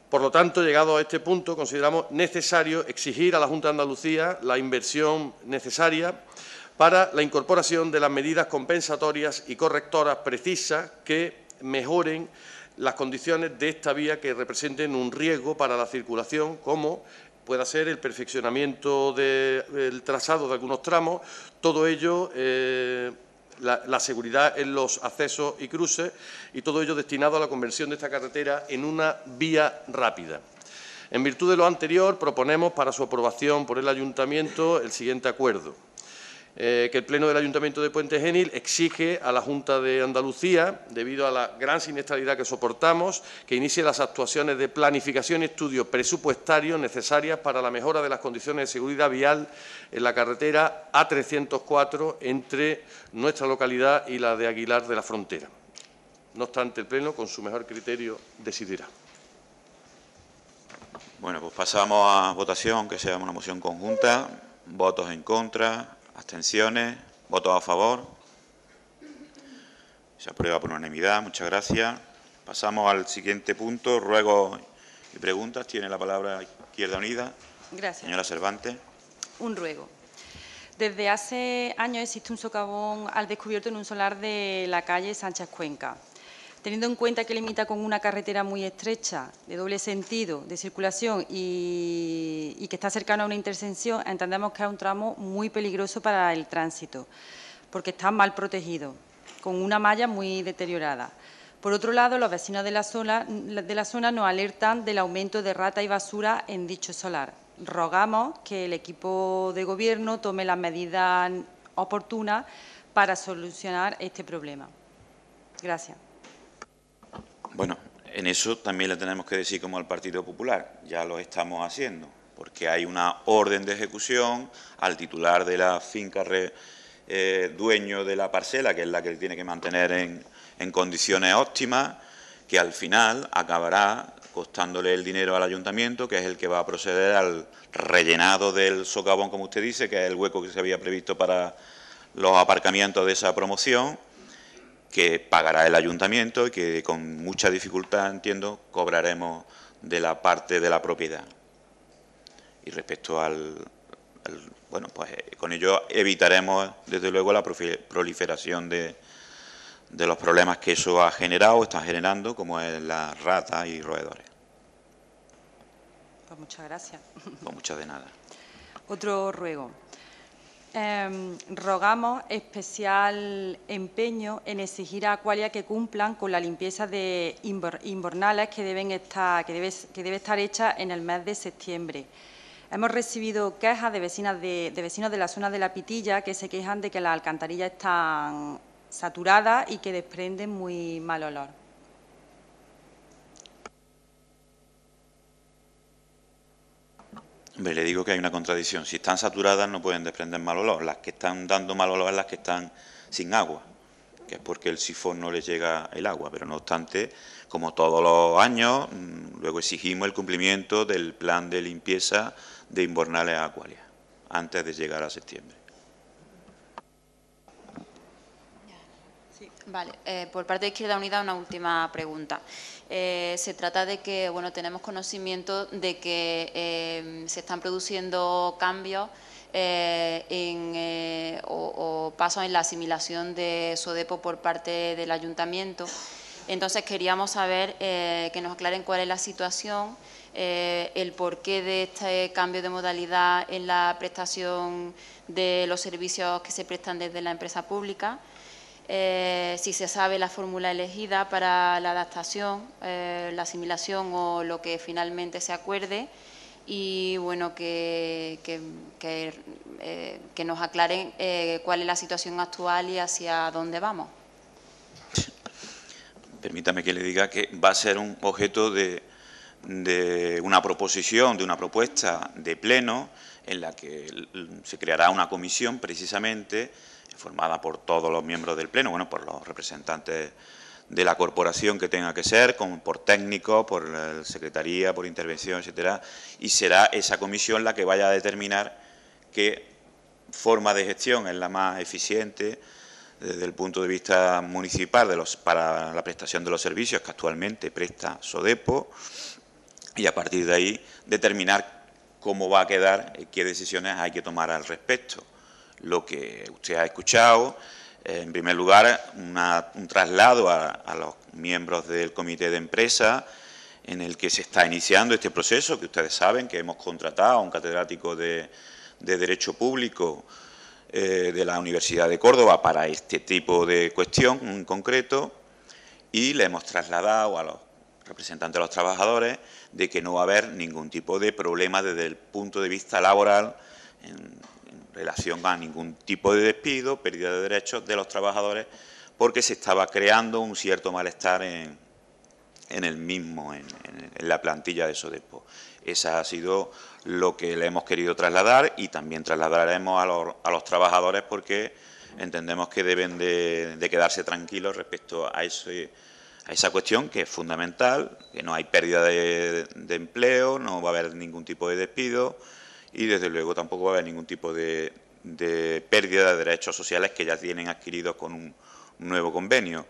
Por lo tanto, llegado a este punto, consideramos necesario exigir a la Junta de Andalucía la inversión necesaria para la incorporación de las medidas compensatorias y correctoras precisas que mejoren las condiciones de esta vía que representen un riesgo para la circulación, como pueda ser el perfeccionamiento del trazado de algunos tramos, todo ello, la seguridad en los accesos y cruces, y todo ello destinado a la conversión de esta carretera en una vía rápida. En virtud de lo anterior, proponemos para su aprobación por el Ayuntamiento el siguiente acuerdo. Que el Pleno del Ayuntamiento de Puente Genil exige a la Junta de Andalucía, debido a la gran siniestralidad que soportamos, que inicie las actuaciones de planificación y estudio presupuestario necesarias para la mejora de las condiciones de seguridad vial en la carretera A304 entre nuestra localidad y la de Aguilar de la Frontera. No obstante, el Pleno, con su mejor criterio, decidirá. Bueno, pues pasamos a votación, que sea una moción conjunta. Votos en contra. Abstenciones, votos a favor. Se aprueba por unanimidad. Muchas gracias. Pasamos al siguiente punto. Ruegos y preguntas. Tiene la palabra Izquierda Unida. Gracias. Señora Cervantes. Un ruego. Desde hace años existe un socavón al descubierto en un solar de la calle Sánchez Cuenca. Teniendo en cuenta que limita con una carretera muy estrecha, de doble sentido, de circulación y que está cercano a una intersección, entendemos que es un tramo muy peligroso para el tránsito, porque está mal protegido, con una malla muy deteriorada. Por otro lado, los vecinos de la zona nos alertan del aumento de rata y basura en dicho solar. Rogamos que el equipo de Gobierno tome las medidas oportunas para solucionar este problema. Gracias. Bueno, en eso también le tenemos que decir como al Partido Popular, ya lo estamos haciendo, porque hay una orden de ejecución al titular de la finca, dueño de la parcela, que es la que tiene que mantener en condiciones óptimas, que al final acabará costándole el dinero al ayuntamiento, que es el que va a proceder al rellenado del socavón, como usted dice, que es el hueco que se había previsto para los aparcamientos de esa promoción, que pagará el ayuntamiento y que con mucha dificultad, entiendo, cobraremos de la parte de la propiedad. Y respecto bueno, pues con ello evitaremos, desde luego, la proliferación de los problemas que eso ha generado o está generando, como es las ratas y roedores. Pues muchas gracias. Pues muchas de nada. Otro ruego. Rogamos especial empeño en exigir a Aqualia que cumplan con la limpieza de invernales que debe estar hecha en el mes de septiembre. Hemos recibido quejas de vecinos de la zona de La Pitilla que se quejan de que las alcantarillas están saturadas y que desprenden muy mal olor. Hombre, le digo que hay una contradicción. Si están saturadas no pueden desprender mal olor. Las que están dando mal olor son las que están sin agua, que es porque el sifón no les llega el agua. Pero no obstante, como todos los años, luego exigimos el cumplimiento del plan de limpieza de invernales acuarias antes de llegar a septiembre. Vale, por parte de Izquierda Unida una última pregunta. Se trata de que, bueno, tenemos conocimiento de que se están produciendo cambios o pasos en la asimilación de SODEPO por parte del Ayuntamiento. Entonces queríamos saber, que nos aclaren cuál es la situación, el porqué de este cambio de modalidad en la prestación de los servicios que se prestan desde la empresa pública. Si se sabe la fórmula elegida para la adaptación, la asimilación o lo que finalmente se acuerde, y bueno, que nos aclaren cuál es la situación actual y hacia dónde vamos. Permítame que le diga que va a ser un objeto de una proposición, de una propuesta de pleno, en la que se creará una comisión precisamente formada por todos los miembros del Pleno, bueno, por los representantes de la corporación que tenga que ser, por técnicos, por la secretaría, por intervención, etcétera, y será esa comisión la que vaya a determinar qué forma de gestión es la más eficiente desde el punto de vista municipal para la prestación de los servicios que actualmente presta SODEPO, y a partir de ahí determinar cómo va a quedar y qué decisiones hay que tomar al respecto. Lo que usted ha escuchado, en primer lugar, un traslado a los miembros del comité de empresa en el que se está iniciando este proceso, que ustedes saben que hemos contratado a un catedrático de Derecho Público de la Universidad de Córdoba para este tipo de cuestión en concreto, y le hemos trasladado a los representantes de los trabajadores de que no va a haber ningún tipo de problema desde el punto de vista laboral en relación a ningún tipo de despido, pérdida de derechos de los trabajadores, porque se estaba creando un cierto malestar en la plantilla de SODEPO. Esa ha sido lo que le hemos querido trasladar, y también trasladaremos a los trabajadores porque entendemos que deben de quedarse tranquilos respecto a esa cuestión, que es fundamental, que no hay pérdida de empleo, no va a haber ningún tipo de despido, y desde luego tampoco va a haber ningún tipo de pérdida de derechos sociales que ya tienen adquiridos con un nuevo convenio.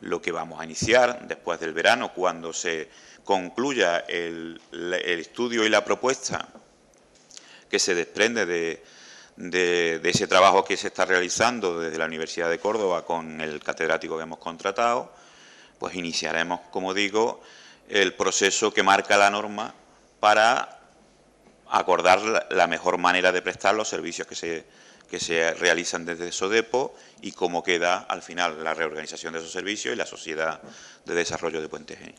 Lo que vamos a iniciar después del verano, cuando se concluya el estudio y la propuesta que se desprende de ese trabajo que se está realizando desde la Universidad de Córdoba con el catedrático que hemos contratado, pues iniciaremos, como digo, el proceso que marca la norma para acordar la mejor manera de prestar los servicios que se realizan desde SODEPO y cómo queda al final la reorganización de esos servicios y la Sociedad de Desarrollo de Puente Genil.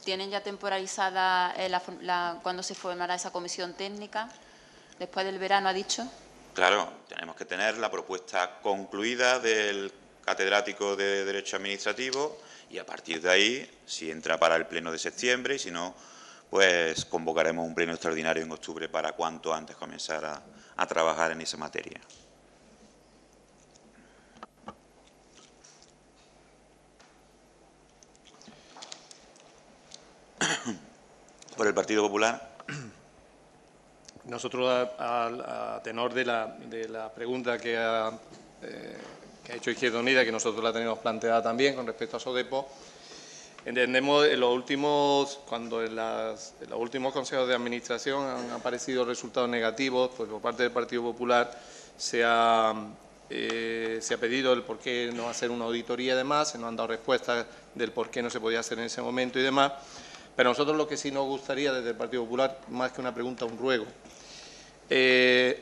¿Tienen ya temporalizada cuándo se formará esa comisión técnica? ¿Después del verano, ha dicho? Claro, tenemos que tener la propuesta concluida del catedrático de Derecho Administrativo, y a partir de ahí, si entra para el pleno de septiembre, y si no, pues convocaremos un pleno extraordinario en octubre para cuanto antes comenzar a trabajar en esa materia. Por el Partido Popular. Nosotros, a tenor de la pregunta que ha hecho Izquierda Unida, que nosotros la tenemos planteada también con respecto a SODEPO, entendemos cuando en los últimos consejos de administración han aparecido resultados negativos, pues por parte del Partido Popular se ha pedido el por qué no hacer una auditoría y demás, se nos han dado respuestas del por qué no se podía hacer en ese momento y demás, pero nosotros lo que sí nos gustaría desde el Partido Popular, más que una pregunta, un ruego.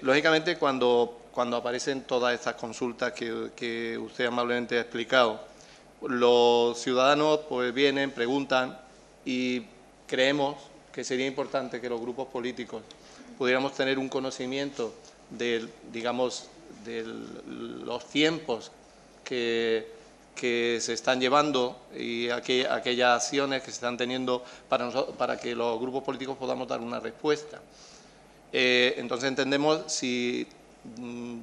Lógicamente, cuando aparecen todas estas consultas que usted amablemente ha explicado, los ciudadanos pues vienen, preguntan, y creemos que sería importante que los grupos políticos pudiéramos tener un conocimiento los tiempos que se están llevando y aquellas acciones que se están teniendo para que los grupos políticos podamos dar una respuesta. Entonces entendemos si,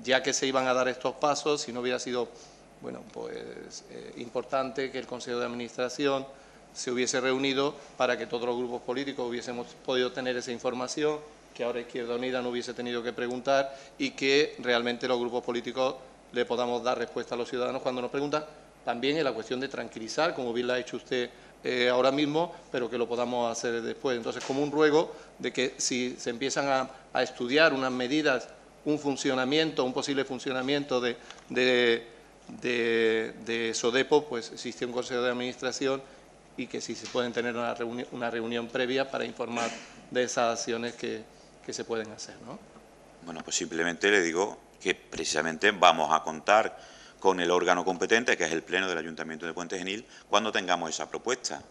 ya que se iban a dar estos pasos, si no hubiera sido importante que el Consejo de Administración se hubiese reunido para que todos los grupos políticos hubiésemos podido tener esa información, que ahora Izquierda Unida no hubiese tenido que preguntar y que realmente los grupos políticos le podamos dar respuesta a los ciudadanos cuando nos preguntan, también en la cuestión de tranquilizar, como bien lo ha hecho usted ahora mismo, pero que lo podamos hacer después. Entonces, como un ruego de que si se empiezan a estudiar unas medidas, un funcionamiento, un posible funcionamiento de SODEPO, pues existe un Consejo de Administración y que sí se pueden tener una reunión previa para informar de esas acciones que se pueden hacer, ¿no? Bueno, pues simplemente le digo que precisamente vamos a contar con el órgano competente, que es el Pleno del Ayuntamiento de Puente Genil, cuando tengamos esa propuesta.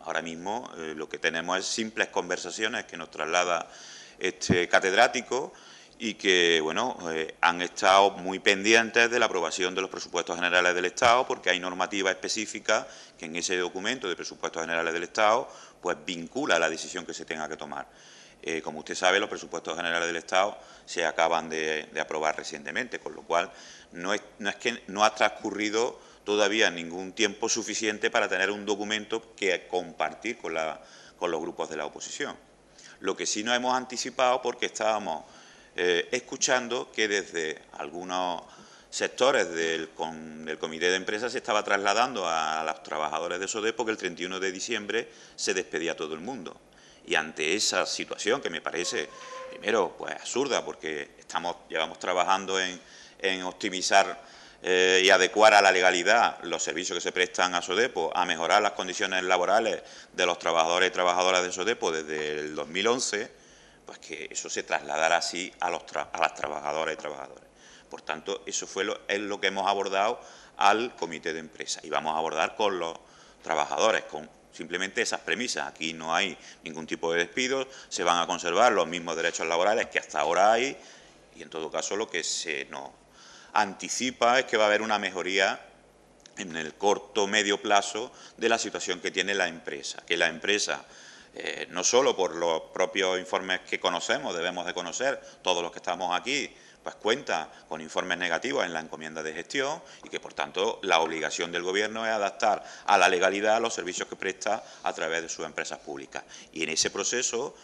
Ahora mismo lo que tenemos es simples conversaciones que nos traslada este catedrático y que, bueno, han estado muy pendientes de la aprobación de los presupuestos generales del Estado, porque hay normativa específica que en ese documento de presupuestos generales del Estado pues vincula la decisión que se tenga que tomar. Como usted sabe, los presupuestos generales del Estado se acaban de aprobar recientemente, con lo cual no es que no ha transcurrido todavía ningún tiempo suficiente para tener un documento que compartir con los grupos de la oposición. Lo que sí nos hemos anticipado, porque estábamos escuchando que desde algunos sectores del comité de empresas se estaba trasladando a los trabajadores de SODEPO que el 31 de diciembre se despedía a todo el mundo. Y ante esa situación, que me parece, primero, pues absurda, porque llevamos trabajando en optimizar y adecuar a la legalidad los servicios que se prestan a SODEPO, a mejorar las condiciones laborales de los trabajadores y trabajadoras de SODEPO desde el 2011, pues que eso se trasladara así a las trabajadoras y trabajadores. Por tanto, eso es lo que hemos abordado al comité de empresa y vamos a abordar con los trabajadores, con simplemente esas premisas. Aquí no hay ningún tipo de despidos, se van a conservar los mismos derechos laborales que hasta ahora hay y, en todo caso, lo que se nos anticipa es que va a haber una mejoría en el corto medio plazo de la situación que tiene la empresa, que la empresa, no solo por los propios informes que conocemos, debemos de conocer todos los que estamos aquí, pues cuenta con informes negativos en la encomienda de gestión y que, por tanto, la obligación del Gobierno es adaptar a la legalidad los servicios que presta a través de sus empresas públicas. Y en ese proceso,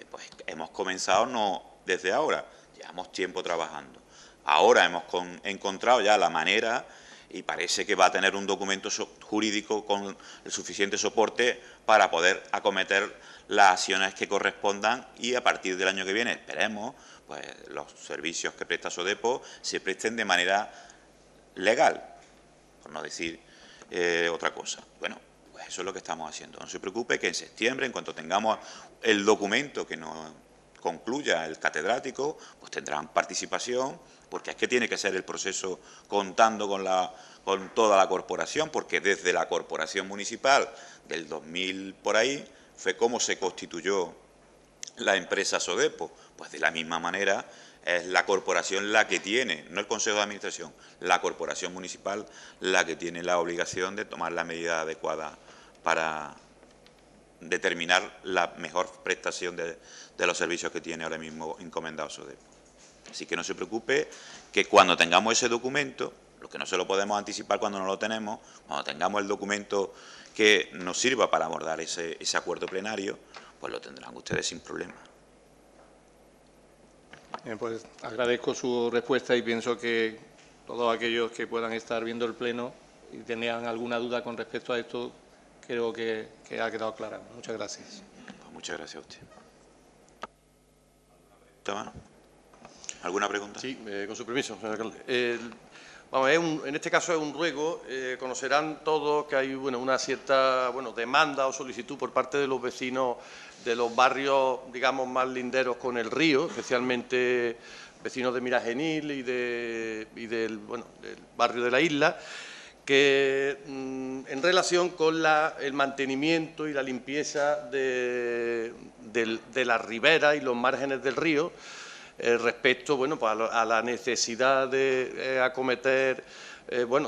pues hemos comenzado no desde ahora, llevamos tiempo trabajando. Ahora hemos encontrado ya la manera y parece que va a tener un documento jurídico con el suficiente soporte para poder acometer las acciones que correspondan y a partir del año que viene, esperemos, pues los servicios que presta SODEPO se presten de manera legal, por no decir otra cosa. Bueno, pues eso es lo que estamos haciendo. No se preocupe que en septiembre, en cuanto tengamos el documento que nos concluya el catedrático, pues tendrán participación, porque es que tiene que ser el proceso contando con toda la corporación, porque desde la corporación municipal del 2000 por ahí fue como se constituyó la empresa SODEPO. Pues de la misma manera es la corporación la que tiene, no el Consejo de Administración, la corporación municipal la que tiene la obligación de tomar la medida adecuada para determinar la mejor prestación de los servicios que tiene ahora mismo encomendado SODEPO. Así que no se preocupe que cuando tengamos ese documento, lo que no se lo podemos anticipar cuando no lo tenemos, cuando tengamos el documento que nos sirva para abordar ese acuerdo plenario, pues lo tendrán ustedes sin problema. Pues agradezco su respuesta y pienso que todos aquellos que puedan estar viendo el Pleno y tenían alguna duda con respecto a esto, creo que ha quedado clara. Muchas gracias. Pues muchas gracias a usted. ¿Alguna pregunta? Sí, con su permiso, señor alcalde. Vamos, en este caso es un ruego. Conocerán todos que hay una cierta demanda o solicitud por parte de los vecinos de los barrios, digamos, más linderos con el río, especialmente vecinos de Miragenil y del barrio de la Isla, que en relación con el mantenimiento y la limpieza de las riberas y los márgenes del río, respecto, bueno, pues a la necesidad de acometer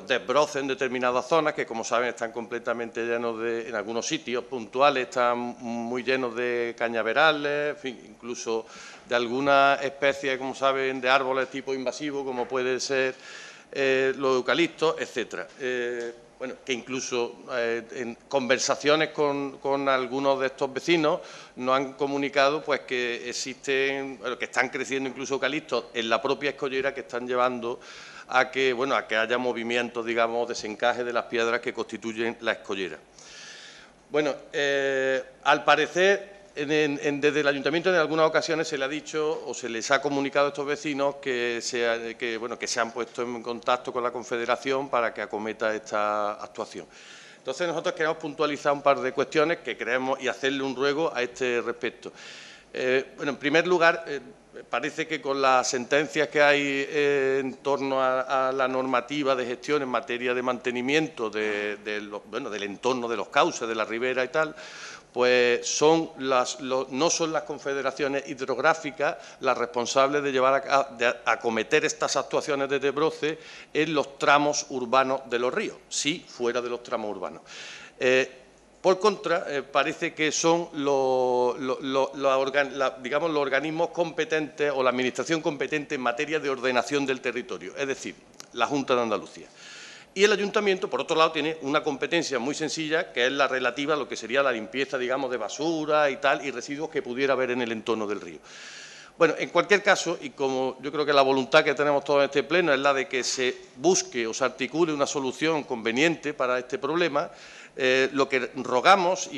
desbroces en determinadas zonas que, como saben, están completamente llenos de, en algunos sitios puntuales, están muy llenos de cañaverales, en fin, incluso de algunas especies, como saben, de árboles tipo invasivo, como puede ser los eucaliptos, etcétera. Que incluso en conversaciones con algunos de estos vecinos nos han comunicado pues que existen, que están creciendo incluso eucaliptos en la propia escollera que están llevando a que haya movimientos, digamos, desencaje de las piedras que constituyen la escollera. Al parecer, desde el Ayuntamiento en algunas ocasiones se le ha dicho o se les ha comunicado a estos vecinos que se han puesto en contacto con la Confederación para que acometa esta actuación. Entonces, nosotros queremos puntualizar un par de cuestiones que creemos y hacerle un ruego a este respecto. En primer lugar, parece que con las sentencias que hay en torno a la normativa de gestión en materia de mantenimiento del entorno de los cauces, de la ribera y tal, pues no son las confederaciones hidrográficas las responsables de acometer estas actuaciones de desbroce en los tramos urbanos de los ríos, sí, fuera de los tramos urbanos. Por contra, parece que son los organismos competentes o la Administración competente en materia de ordenación del territorio, es decir, la Junta de Andalucía. Y el Ayuntamiento, por otro lado, tiene una competencia muy sencilla, que es la relativa a lo que sería la limpieza, digamos, de basura y tal, y residuos que pudiera haber en el entorno del río. En cualquier caso, y como yo creo que la voluntad que tenemos todos en este pleno es la de que se busque o se articule una solución conveniente para este problema, lo que rogamos,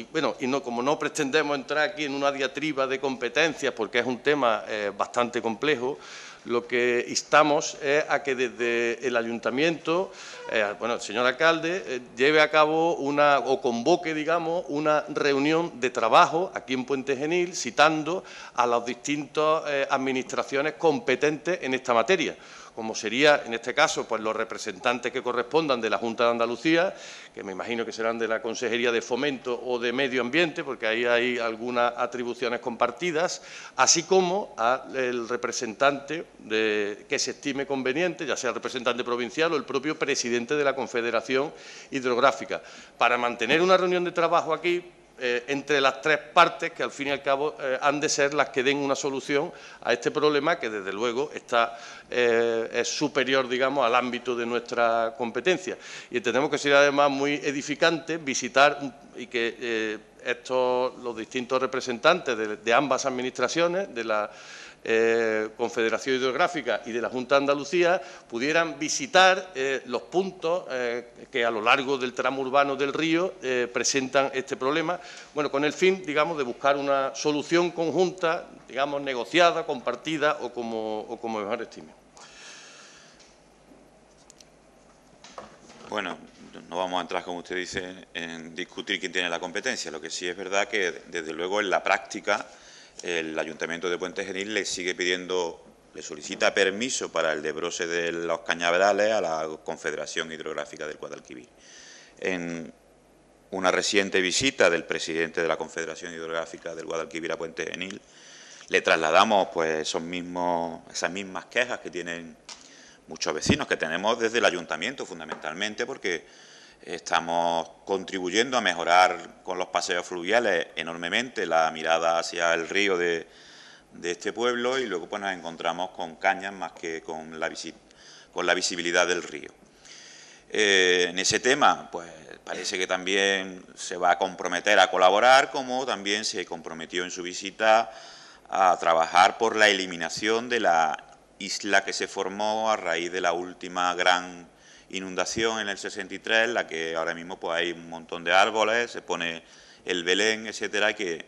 como no pretendemos entrar aquí en una diatriba de competencias, porque es un tema bastante complejo, lo que instamos es a que desde el Ayuntamiento, el señor alcalde, lleve a cabo o convoque, digamos, una reunión de trabajo aquí en Puente Genil, citando a las distintas administraciones competentes en esta materia, como sería, en este caso, pues los representantes que correspondan de la Junta de Andalucía, que me imagino que serán de la Consejería de Fomento o de Medio Ambiente, porque ahí hay algunas atribuciones compartidas, así como al representante que se estime conveniente, ya sea el representante provincial o el propio presidente de la Confederación Hidrográfica, para mantener una reunión de trabajo aquí entre las tres partes que, al fin y al cabo, han de ser las que den una solución a este problema que, desde luego, es superior, digamos, al ámbito de nuestra competencia. Y entendemos que sería, además, muy edificante visitar y que los distintos representantes de ambas administraciones, de la Confederación Hidrográfica y de la Junta de Andalucía, pudieran visitar los puntos que a lo largo del tramo urbano del río presentan este problema, con el fin, digamos, de buscar una solución conjunta, digamos, negociada, compartida o como mejor estime. No vamos a entrar, como usted dice, en discutir quién tiene la competencia. Lo que sí es verdad que, desde luego, en la práctica, el Ayuntamiento de Puente Genil le solicita permiso para el desbrose de los cañaverales a la Confederación Hidrográfica del Guadalquivir. En una reciente visita del presidente de la Confederación Hidrográfica del Guadalquivir a Puente Genil, le trasladamos pues esas mismas quejas que tienen muchos vecinos, que tenemos desde el Ayuntamiento, fundamentalmente, porque estamos contribuyendo a mejorar con los paseos fluviales enormemente la mirada hacia el río de este pueblo, y luego pues nos encontramos con cañas más que con la visibilidad del río. En ese tema, pues parece que también se va a comprometer a colaborar, como también se comprometió en su visita a trabajar por la eliminación de la isla que se formó a raíz de la última gran inundación en el 63, en la que ahora mismo pues hay un montón de árboles, se pone el Belén, etcétera, que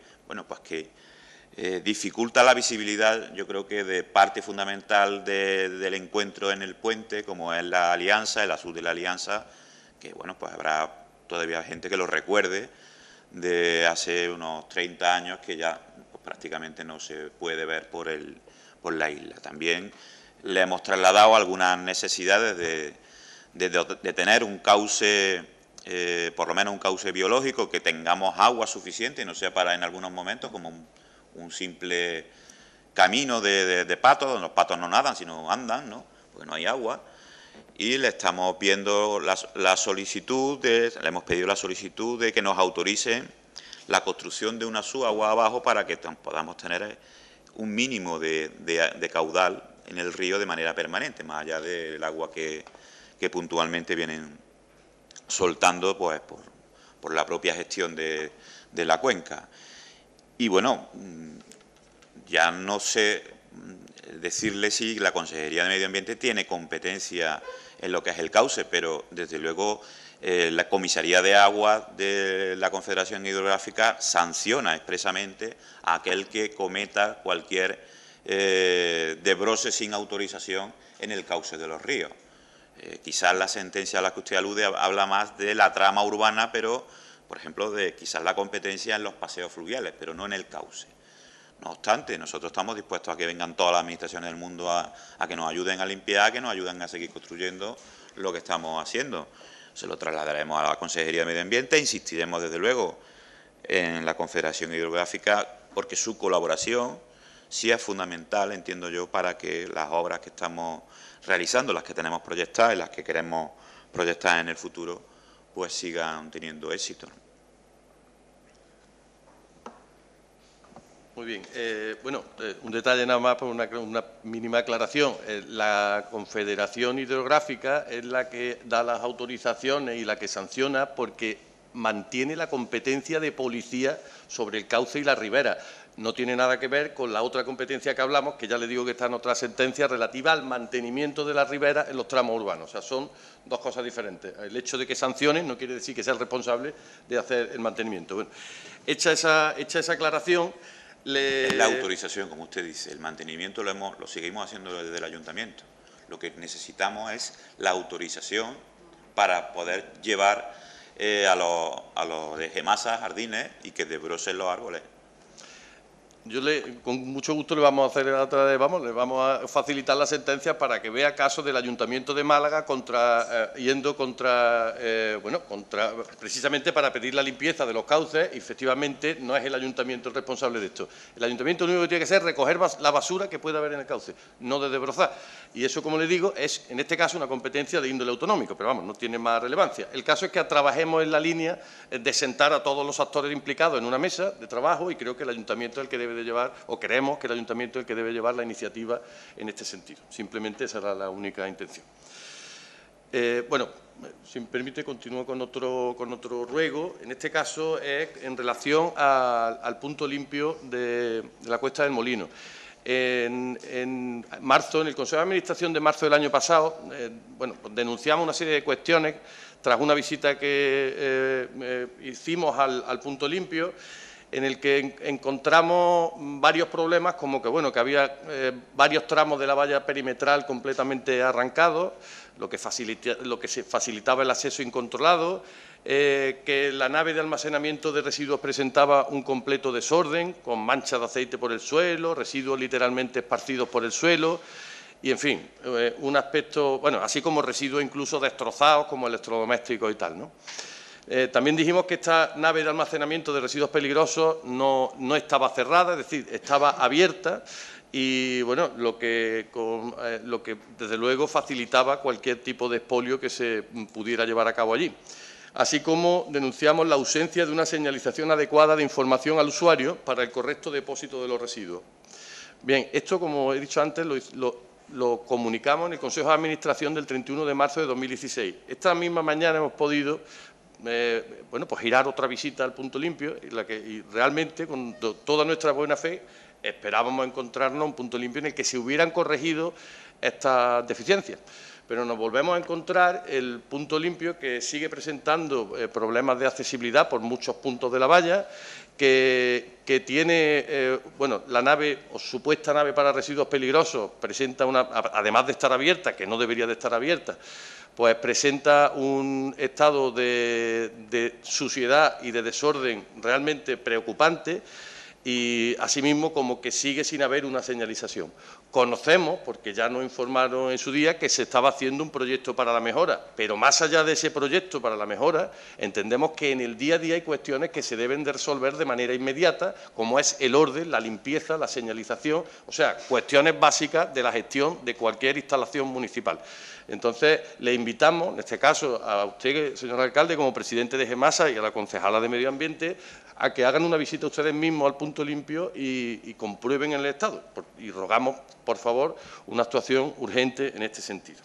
dificulta la visibilidad, yo creo que de parte fundamental del encuentro en el puente, como es la Alianza, el azul de la Alianza, que pues habrá todavía gente que lo recuerde de hace unos 30 años, que ya pues, prácticamente no se puede ver por la isla. También le hemos trasladado algunas necesidades de tener un cauce, por lo menos un cauce biológico, que tengamos agua suficiente y no sea para en algunos momentos como un simple camino de patos, donde los patos no nadan, sino andan, ¿no? Porque no hay agua. Y le estamos viendo la solicitud, le hemos pedido la solicitud de que nos autoricen la construcción de una subagua abajo para que podamos tener un mínimo de caudal en el río de manera permanente, más allá del agua que puntualmente vienen soltando pues por la propia gestión de la cuenca. Y bueno, ya no sé decirle si la Consejería de Medio Ambiente tiene competencia en lo que es el cauce, pero desde luego la Comisaría de Agua de la Confederación Hidrográfica sanciona expresamente a aquel que cometa cualquier desbrose sin autorización en el cauce de los ríos. Quizás la sentencia a la que usted alude habla más de la trama urbana, pero, por ejemplo, de quizás la competencia en los paseos fluviales, pero no en el cauce. No obstante, nosotros estamos dispuestos a que vengan todas las administraciones del mundo a que nos ayuden a limpiar, que nos ayuden a seguir construyendo lo que estamos haciendo. Se lo trasladaremos a la Consejería de Medio Ambiente, insistiremos desde luego en la Confederación Hidrográfica, porque su colaboración sí es fundamental, entiendo yo, para que las obras que estamos realizando, las que tenemos proyectadas y las que queremos proyectar en el futuro, pues sigan teniendo éxito. Muy bien. Un detalle nada más por una mínima aclaración. La Confederación Hidrográfica es la que da las autorizaciones y la que sanciona porque mantiene la competencia de policía sobre el cauce y la ribera. No tiene nada que ver con la otra competencia que hablamos, que ya le digo que está en otra sentencia, relativa al mantenimiento de la ribera en los tramos urbanos. O sea, son dos cosas diferentes. El hecho de que sancionen no quiere decir que sea el responsable de hacer el mantenimiento. Bueno, hecha esa aclaración... Es la autorización, como usted dice. El mantenimiento lo seguimos haciendo desde el Ayuntamiento. Lo que necesitamos es la autorización para poder llevar a los de gemasas, jardines y que desbrosen los árboles. Con mucho gusto le vamos a hacer le vamos a facilitar la sentencia para que vea casos del Ayuntamiento de Málaga precisamente para pedir la limpieza de los cauces, y efectivamente no es el Ayuntamiento el responsable de esto. El Ayuntamiento lo único que tiene que hacer es recoger la basura que pueda haber en el cauce, no de desbrozar. Y eso, como le digo, es en este caso una competencia de índole autonómico, pero vamos, no tiene más relevancia. El caso es que trabajemos en la línea de sentar a todos los actores implicados en una mesa de trabajo, y creo que el Ayuntamiento es el que debe de llevar, o creemos que el Ayuntamiento es el que debe llevar la iniciativa en este sentido. Simplemente esa era la única intención. Si me permite, continúo con otro ruego. En este caso es en relación al punto limpio de la Cuesta del Molino. En marzo, en el Consejo de Administración de marzo del año pasado, denunciamos una serie de cuestiones tras una visita que hicimos al punto limpio, en el que encontramos varios problemas, como que había varios tramos de la valla perimetral completamente arrancados, lo que se facilitaba el acceso incontrolado, que la nave de almacenamiento de residuos presentaba un completo desorden, con manchas de aceite por el suelo, residuos literalmente esparcidos por el suelo, y, en fin, un aspecto, así como residuos incluso destrozados, como electrodomésticos y tal, ¿no? También dijimos que esta nave de almacenamiento de residuos peligrosos no estaba cerrada, es decir, estaba abierta, y lo que desde luego facilitaba cualquier tipo de expolio que se pudiera llevar a cabo allí. Así como denunciamos la ausencia de una señalización adecuada de información al usuario para el correcto depósito de los residuos. Bien, esto, como he dicho antes, lo comunicamos en el Consejo de Administración del 31 de marzo de 2016. Esta misma mañana hemos podido girar otra visita al punto limpio, y realmente, con toda nuestra buena fe, esperábamos encontrarnos un punto limpio en el que se hubieran corregido estas deficiencias. Pero nos volvemos a encontrar el punto limpio que sigue presentando problemas de accesibilidad por muchos puntos de la valla, que tiene, la nave o supuesta nave para residuos peligrosos presenta además de estar abierta, que no debería de estar abierta, pues presenta un estado de suciedad y de desorden realmente preocupante. y asimismo como que sigue sin haber una señalización. Conocemos, porque ya nos informaron en su día, que se estaba haciendo un proyecto para la mejora, pero más allá de ese proyecto para la mejora, entendemos que en el día a día hay cuestiones que se deben de resolver de manera inmediata, como es el orden, la limpieza, la señalización, o sea, cuestiones básicas de la gestión de cualquier instalación municipal. Entonces, le invitamos, en este caso, a usted, señor alcalde, como presidente de GEMASA y a la concejala de Medio Ambiente, a que hagan una visita ustedes mismos al punto limpio y comprueben el estado. Y rogamos, por favor, una actuación urgente en este sentido.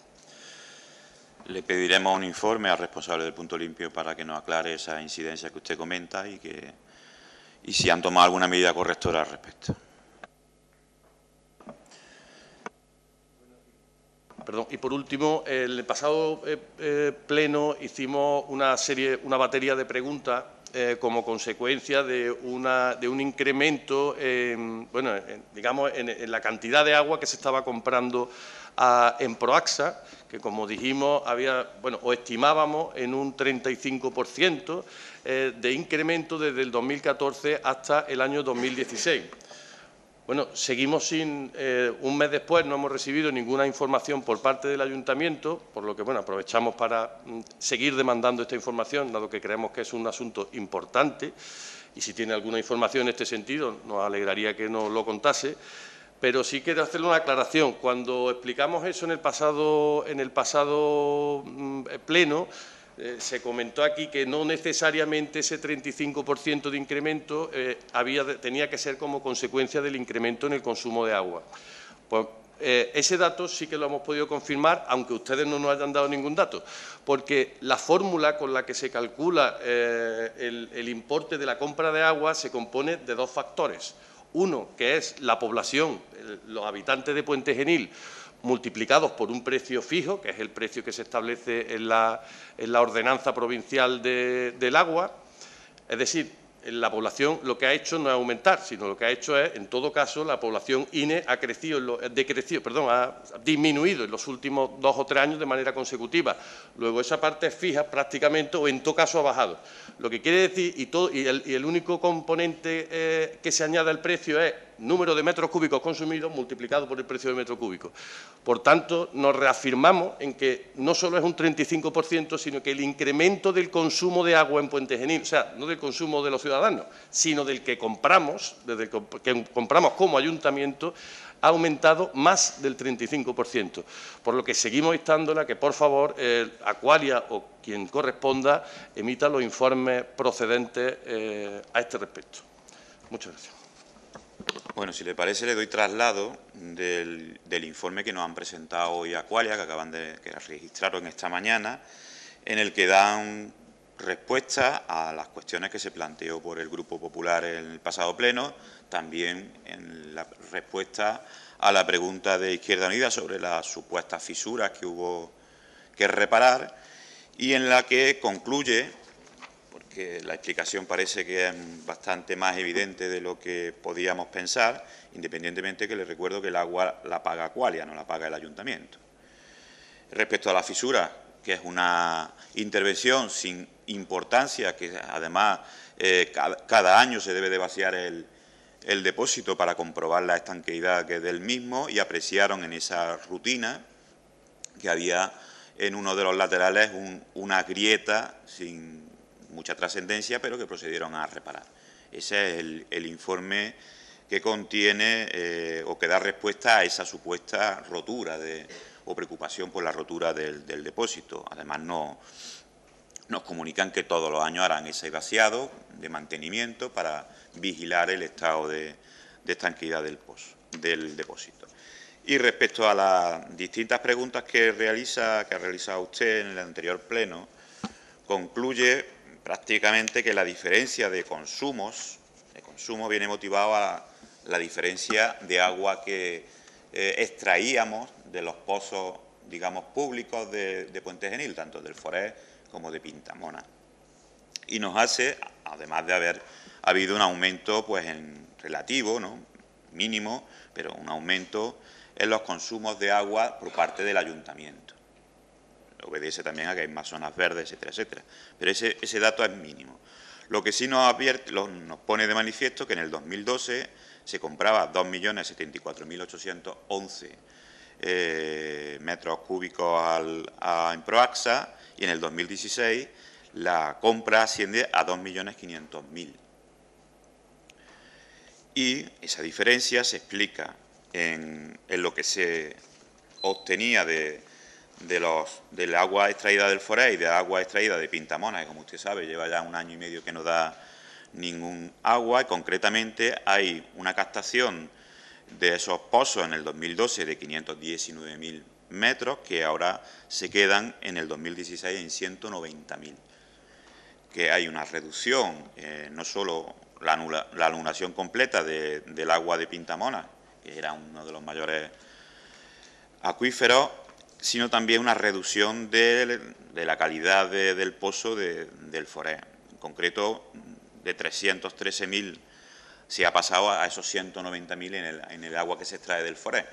Le pediremos un informe al responsable del punto limpio para que nos aclare esa incidencia que usted comenta y si han tomado alguna medida correctora al respecto. Perdón. Y por último, el pasado pleno hicimos una batería de preguntas como consecuencia de un incremento, digamos, en la cantidad de agua que se estaba comprando en Proaxa, que como dijimos o estimábamos en un 35% de incremento desde el 2014 hasta el año 2016. Bueno, seguimos sin, un mes después no hemos recibido ninguna información por parte del Ayuntamiento, por lo que bueno, aprovechamos para seguir demandando esta información, dado que creemos que es un asunto importante, y si tiene alguna información en este sentido, nos alegraría que nos lo contase. Pero sí quiero hacerle una aclaración. Cuando explicamos eso en el pasado pleno, se comentó aquí que no necesariamente ese 35% de incremento tenía que ser como consecuencia del incremento en el consumo de agua. Pues, ese dato sí que lo hemos podido confirmar, aunque ustedes no nos hayan dado ningún dato, porque la fórmula con la que se calcula el importe de la compra de agua se compone de dos factores. Uno, que es la población, los habitantes de Puente Genil, multiplicados por un precio fijo, que es el precio que se establece en la ordenanza provincial del agua. Es decir, la población lo que ha hecho no es aumentar, sino lo que ha hecho es, en todo caso, la población INE ha disminuido en los últimos 2 o 3 años de manera consecutiva. Luego, esa parte es fija prácticamente, o en todo caso ha bajado. Lo que quiere decir, y el único componente que se añade al precio es número de metros cúbicos consumidos multiplicado por el precio del metro cúbico. Por tanto, nos reafirmamos en que no solo es un 35%, sino que el incremento del consumo de agua en Puente Genil, o sea, no del consumo de los ciudadanos, sino del que compramos, compramos como ayuntamiento, ha aumentado más del 35%. Por lo que seguimos instándola que, por favor, Aqualia o quien corresponda emita los informes procedentes a este respecto. Muchas gracias. Bueno, si le parece, le doy traslado del informe que nos han presentado hoy a Aqualia, que registraron esta mañana, en el que dan respuesta a las cuestiones que se planteó por el Grupo Popular en el pasado pleno, también en la respuesta a la pregunta de Izquierda Unida sobre las supuestas fisuras que hubo que reparar, y en la que concluye, que la explicación parece que es bastante más evidente de lo que podíamos pensar, independientemente que les recuerdo que el agua la paga Aqualia, no la paga el Ayuntamiento. Respecto a la fisura, que es una intervención sin importancia, que además cada año se debe de vaciar el depósito para comprobar la estanqueidad que es del mismo, y apreciaron en esa rutina que había en uno de los laterales una grieta sin mucha trascendencia, pero que procedieron a reparar. Ese es el informe que contiene o que da respuesta a esa supuesta rotura o preocupación por la rotura del depósito. Además, nos comunican que todos los años harán ese vaciado de mantenimiento para vigilar el estado de estanqueidad del depósito. Y respecto a las distintas preguntas que ha realizado usted en el anterior pleno, concluye prácticamente que la diferencia de consumo viene motivado a la diferencia de agua que extraíamos de los pozos, digamos, públicos de Puente Genil, tanto del Forés como de Pintamona. Y nos hace, además de haber habido un aumento pues en relativo, ¿no?, mínimo, pero un aumento en los consumos de agua por parte del Ayuntamiento. Obedece también a que hay más zonas verdes, etcétera, etcétera. Pero ese dato es mínimo. Lo que sí nos pone de manifiesto que en el 2012 se compraba 2.074.811 metros cúbicos en Proaxa, y en el 2016 la compra asciende a 2.500.000. Y esa diferencia se explica en lo que se obtenía del agua extraída del Forez y de agua extraída de Pintamona, que como usted sabe lleva ya 1 año y medio que no da ningún agua, y concretamente hay una captación de esos pozos en el 2012 de 519.000 metros, que ahora se quedan en el 2016 en 190.000. Que hay una reducción, no solo la anulación completa del agua de Pintamona, que era uno de los mayores acuíferos, sino también una reducción de la calidad del pozo del Forez. En concreto, de 313.000 se ha pasado a esos 190.000 en el agua que se extrae del Forez.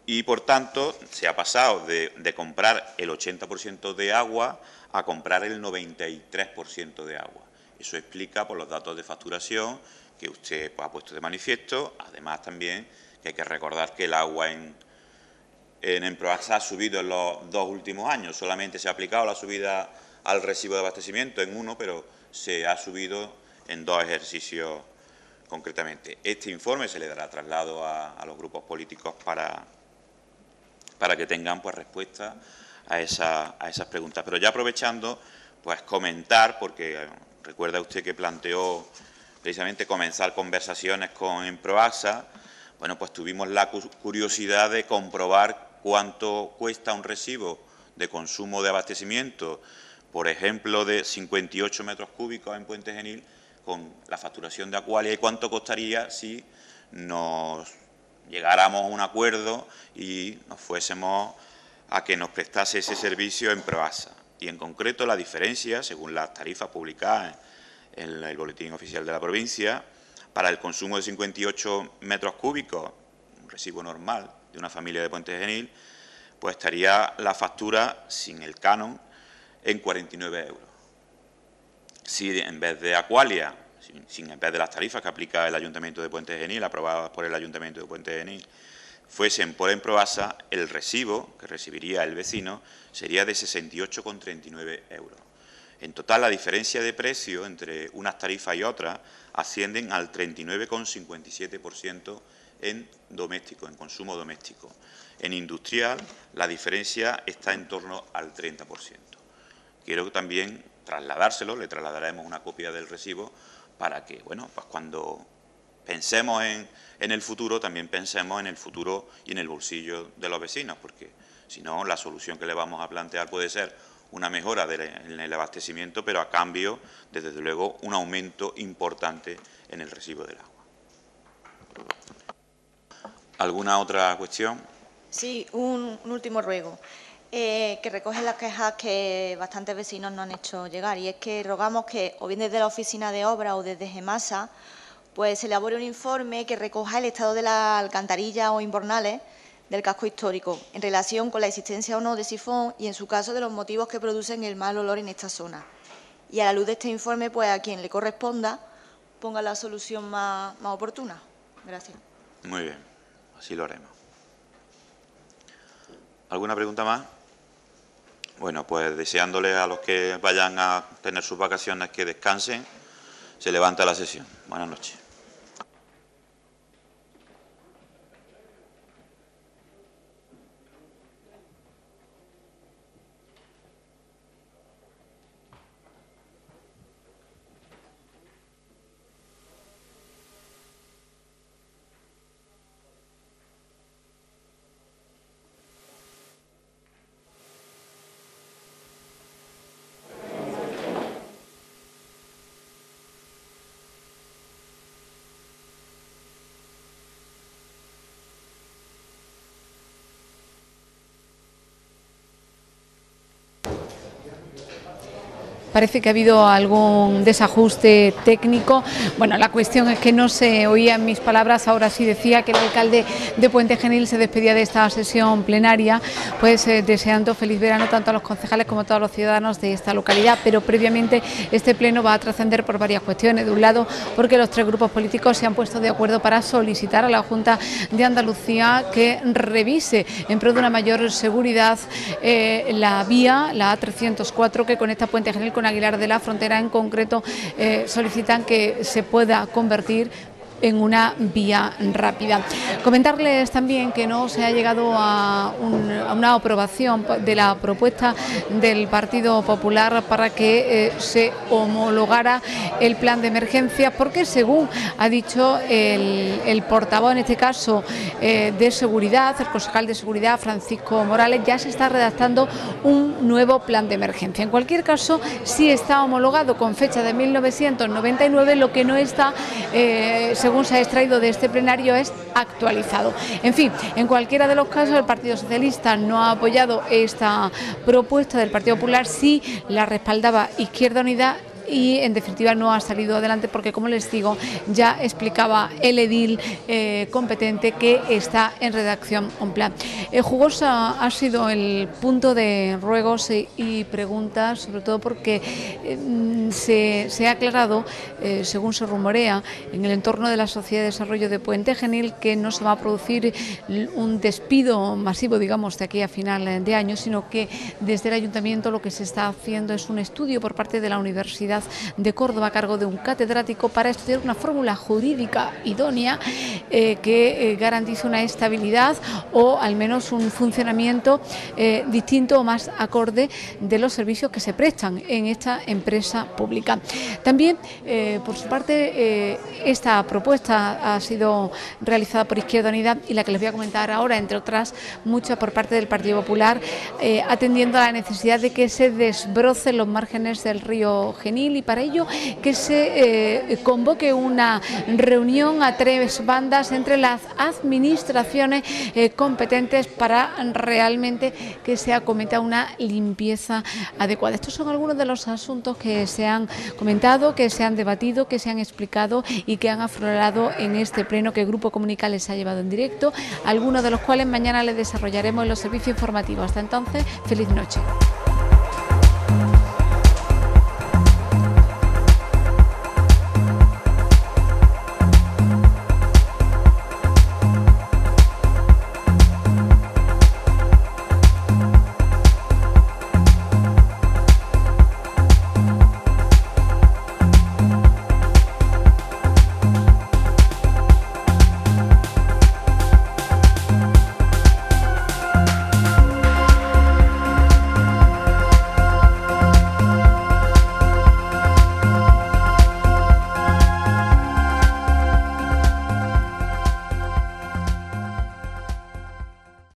Y, por tanto, se ha pasado de comprar el 80% de agua a comprar el 93% de agua. Eso explica por los datos de facturación que usted ha puesto de manifiesto. Además, también que hay que recordar que el agua en Proaxa ha subido en los 2 últimos años. Solamente se ha aplicado la subida al recibo de abastecimiento en uno, pero se ha subido en 2 ejercicios concretamente. Este informe se le dará traslado a los grupos políticos para que tengan pues respuesta a esas preguntas. Pero ya aprovechando, pues comentar, porque recuerda usted que planteó precisamente comenzar conversaciones con Enproaxa. Bueno, pues tuvimos la curiosidad de comprobar cuánto cuesta un recibo de consumo de abastecimiento, por ejemplo, de 58 metros cúbicos en Puente Genil, con la facturación de Aqualia, y cuánto costaría si nos llegáramos a un acuerdo y nos fuésemos a que nos prestase ese servicio en Proaxa. Y en concreto la diferencia, según las tarifas publicadas en el Boletín Oficial de la provincia, para el consumo de 58 metros cúbicos, un recibo normal de una familia de Puente Genil, pues estaría la factura sin el canon en 49 euros. Si en vez de Aqualia, en vez de las tarifas que aplica el Ayuntamiento de Puente Genil, aprobadas por el Ayuntamiento de Puente Genil, fuesen por Enproaxa, el recibo que recibiría el vecino sería de 68,39 euros. En total, la diferencia de precio entre unas tarifas y otras ascienden al 39,57% en doméstico, en consumo doméstico. En industrial, la diferencia está en torno al 30%. Quiero también trasladárselo, le trasladaremos una copia del recibo para que, bueno, pues cuando pensemos en el futuro, también pensemos en el futuro y en el bolsillo de los vecinos, porque si no, la solución que le vamos a plantear puede ser una mejora en el abastecimiento, pero a cambio, desde luego, un aumento importante en el recibo del agua. ¿Alguna otra cuestión? Sí, un último ruego, que recoge las quejas que bastantes vecinos nos han hecho llegar, y es que rogamos que, o bien desde la Oficina de Obras o desde GEMASA, pues se elabore un informe que recoja el estado de las alcantarillas o invernales del casco histórico, en relación con la existencia o no de sifón y, en su caso, de los motivos que producen el mal olor en esta zona. Y a la luz de este informe, pues a quien le corresponda, ponga la solución más oportuna. Gracias. Muy bien, así lo haremos. ¿Alguna pregunta más? Bueno, pues deseándoles a los que vayan a tener sus vacaciones que descansen, se levanta la sesión. Buenas noches. Parece que ha habido algún desajuste técnico. Bueno, la cuestión es que no se oían mis palabras. Ahora sí decía que el alcalde de Puente Genil se despedía de esta sesión plenaria, pues deseando feliz verano tanto a los concejales como a todos los ciudadanos de esta localidad. Pero previamente este pleno va a trascender por varias cuestiones. De un lado, porque los tres grupos políticos se han puesto de acuerdo para solicitar a la Junta de Andalucía que revise en pro de una mayor seguridad la vía, la A304, que conecta Puente Genil con Aguilar de la Frontera. En concreto, solicitan que se pueda convertir en una vía rápida. Comentarles también que no se ha llegado a una aprobación de la propuesta del Partido Popular para que se homologara el plan de emergencia, porque según ha dicho el portavoz, en este caso de Seguridad, el concejal de Seguridad, Francisco Morales, ya se está redactando un nuevo plan de emergencia. En cualquier caso, sí está homologado con fecha de 1999, lo que no está, según se ha extraído de este plenario, es actualizado. En fin, en cualquiera de los casos, el Partido Socialista no ha apoyado esta propuesta del Partido Popular, sí la respaldaba Izquierda Unida, y en definitiva no ha salido adelante porque, como les digo, ya explicaba el edil competente que está en redacción un plan. Jugosa ha sido el punto de ruegos y preguntas, sobre todo porque se ha aclarado, según se rumorea, en el entorno de la Sociedad de Desarrollo de Puente Genil, que no se va a producir un despido masivo, digamos, de aquí a final de año, sino que desde el Ayuntamiento lo que se está haciendo es un estudio por parte de la Universidad de Córdoba a cargo de un catedrático para estudiar una fórmula jurídica idónea que garantice una estabilidad o al menos un funcionamiento distinto o más acorde de los servicios que se prestan en esta empresa pública. También, por su parte, esta propuesta ha sido realizada por Izquierda Unida y la que les voy a comentar ahora, entre otras muchas por parte del Partido Popular, atendiendo a la necesidad de que se desbrocen los márgenes del río Genil, y para ello que se convoque una reunión a tres bandas entre las administraciones competentes para realmente que se acometa una limpieza adecuada. Estos son algunos de los asuntos que se han comentado, que se han debatido, que se han explicado y que han aflorado en este pleno que el Grupo Comunica les ha llevado en directo, algunos de los cuales mañana les desarrollaremos en los servicios informativos. Hasta entonces, feliz noche.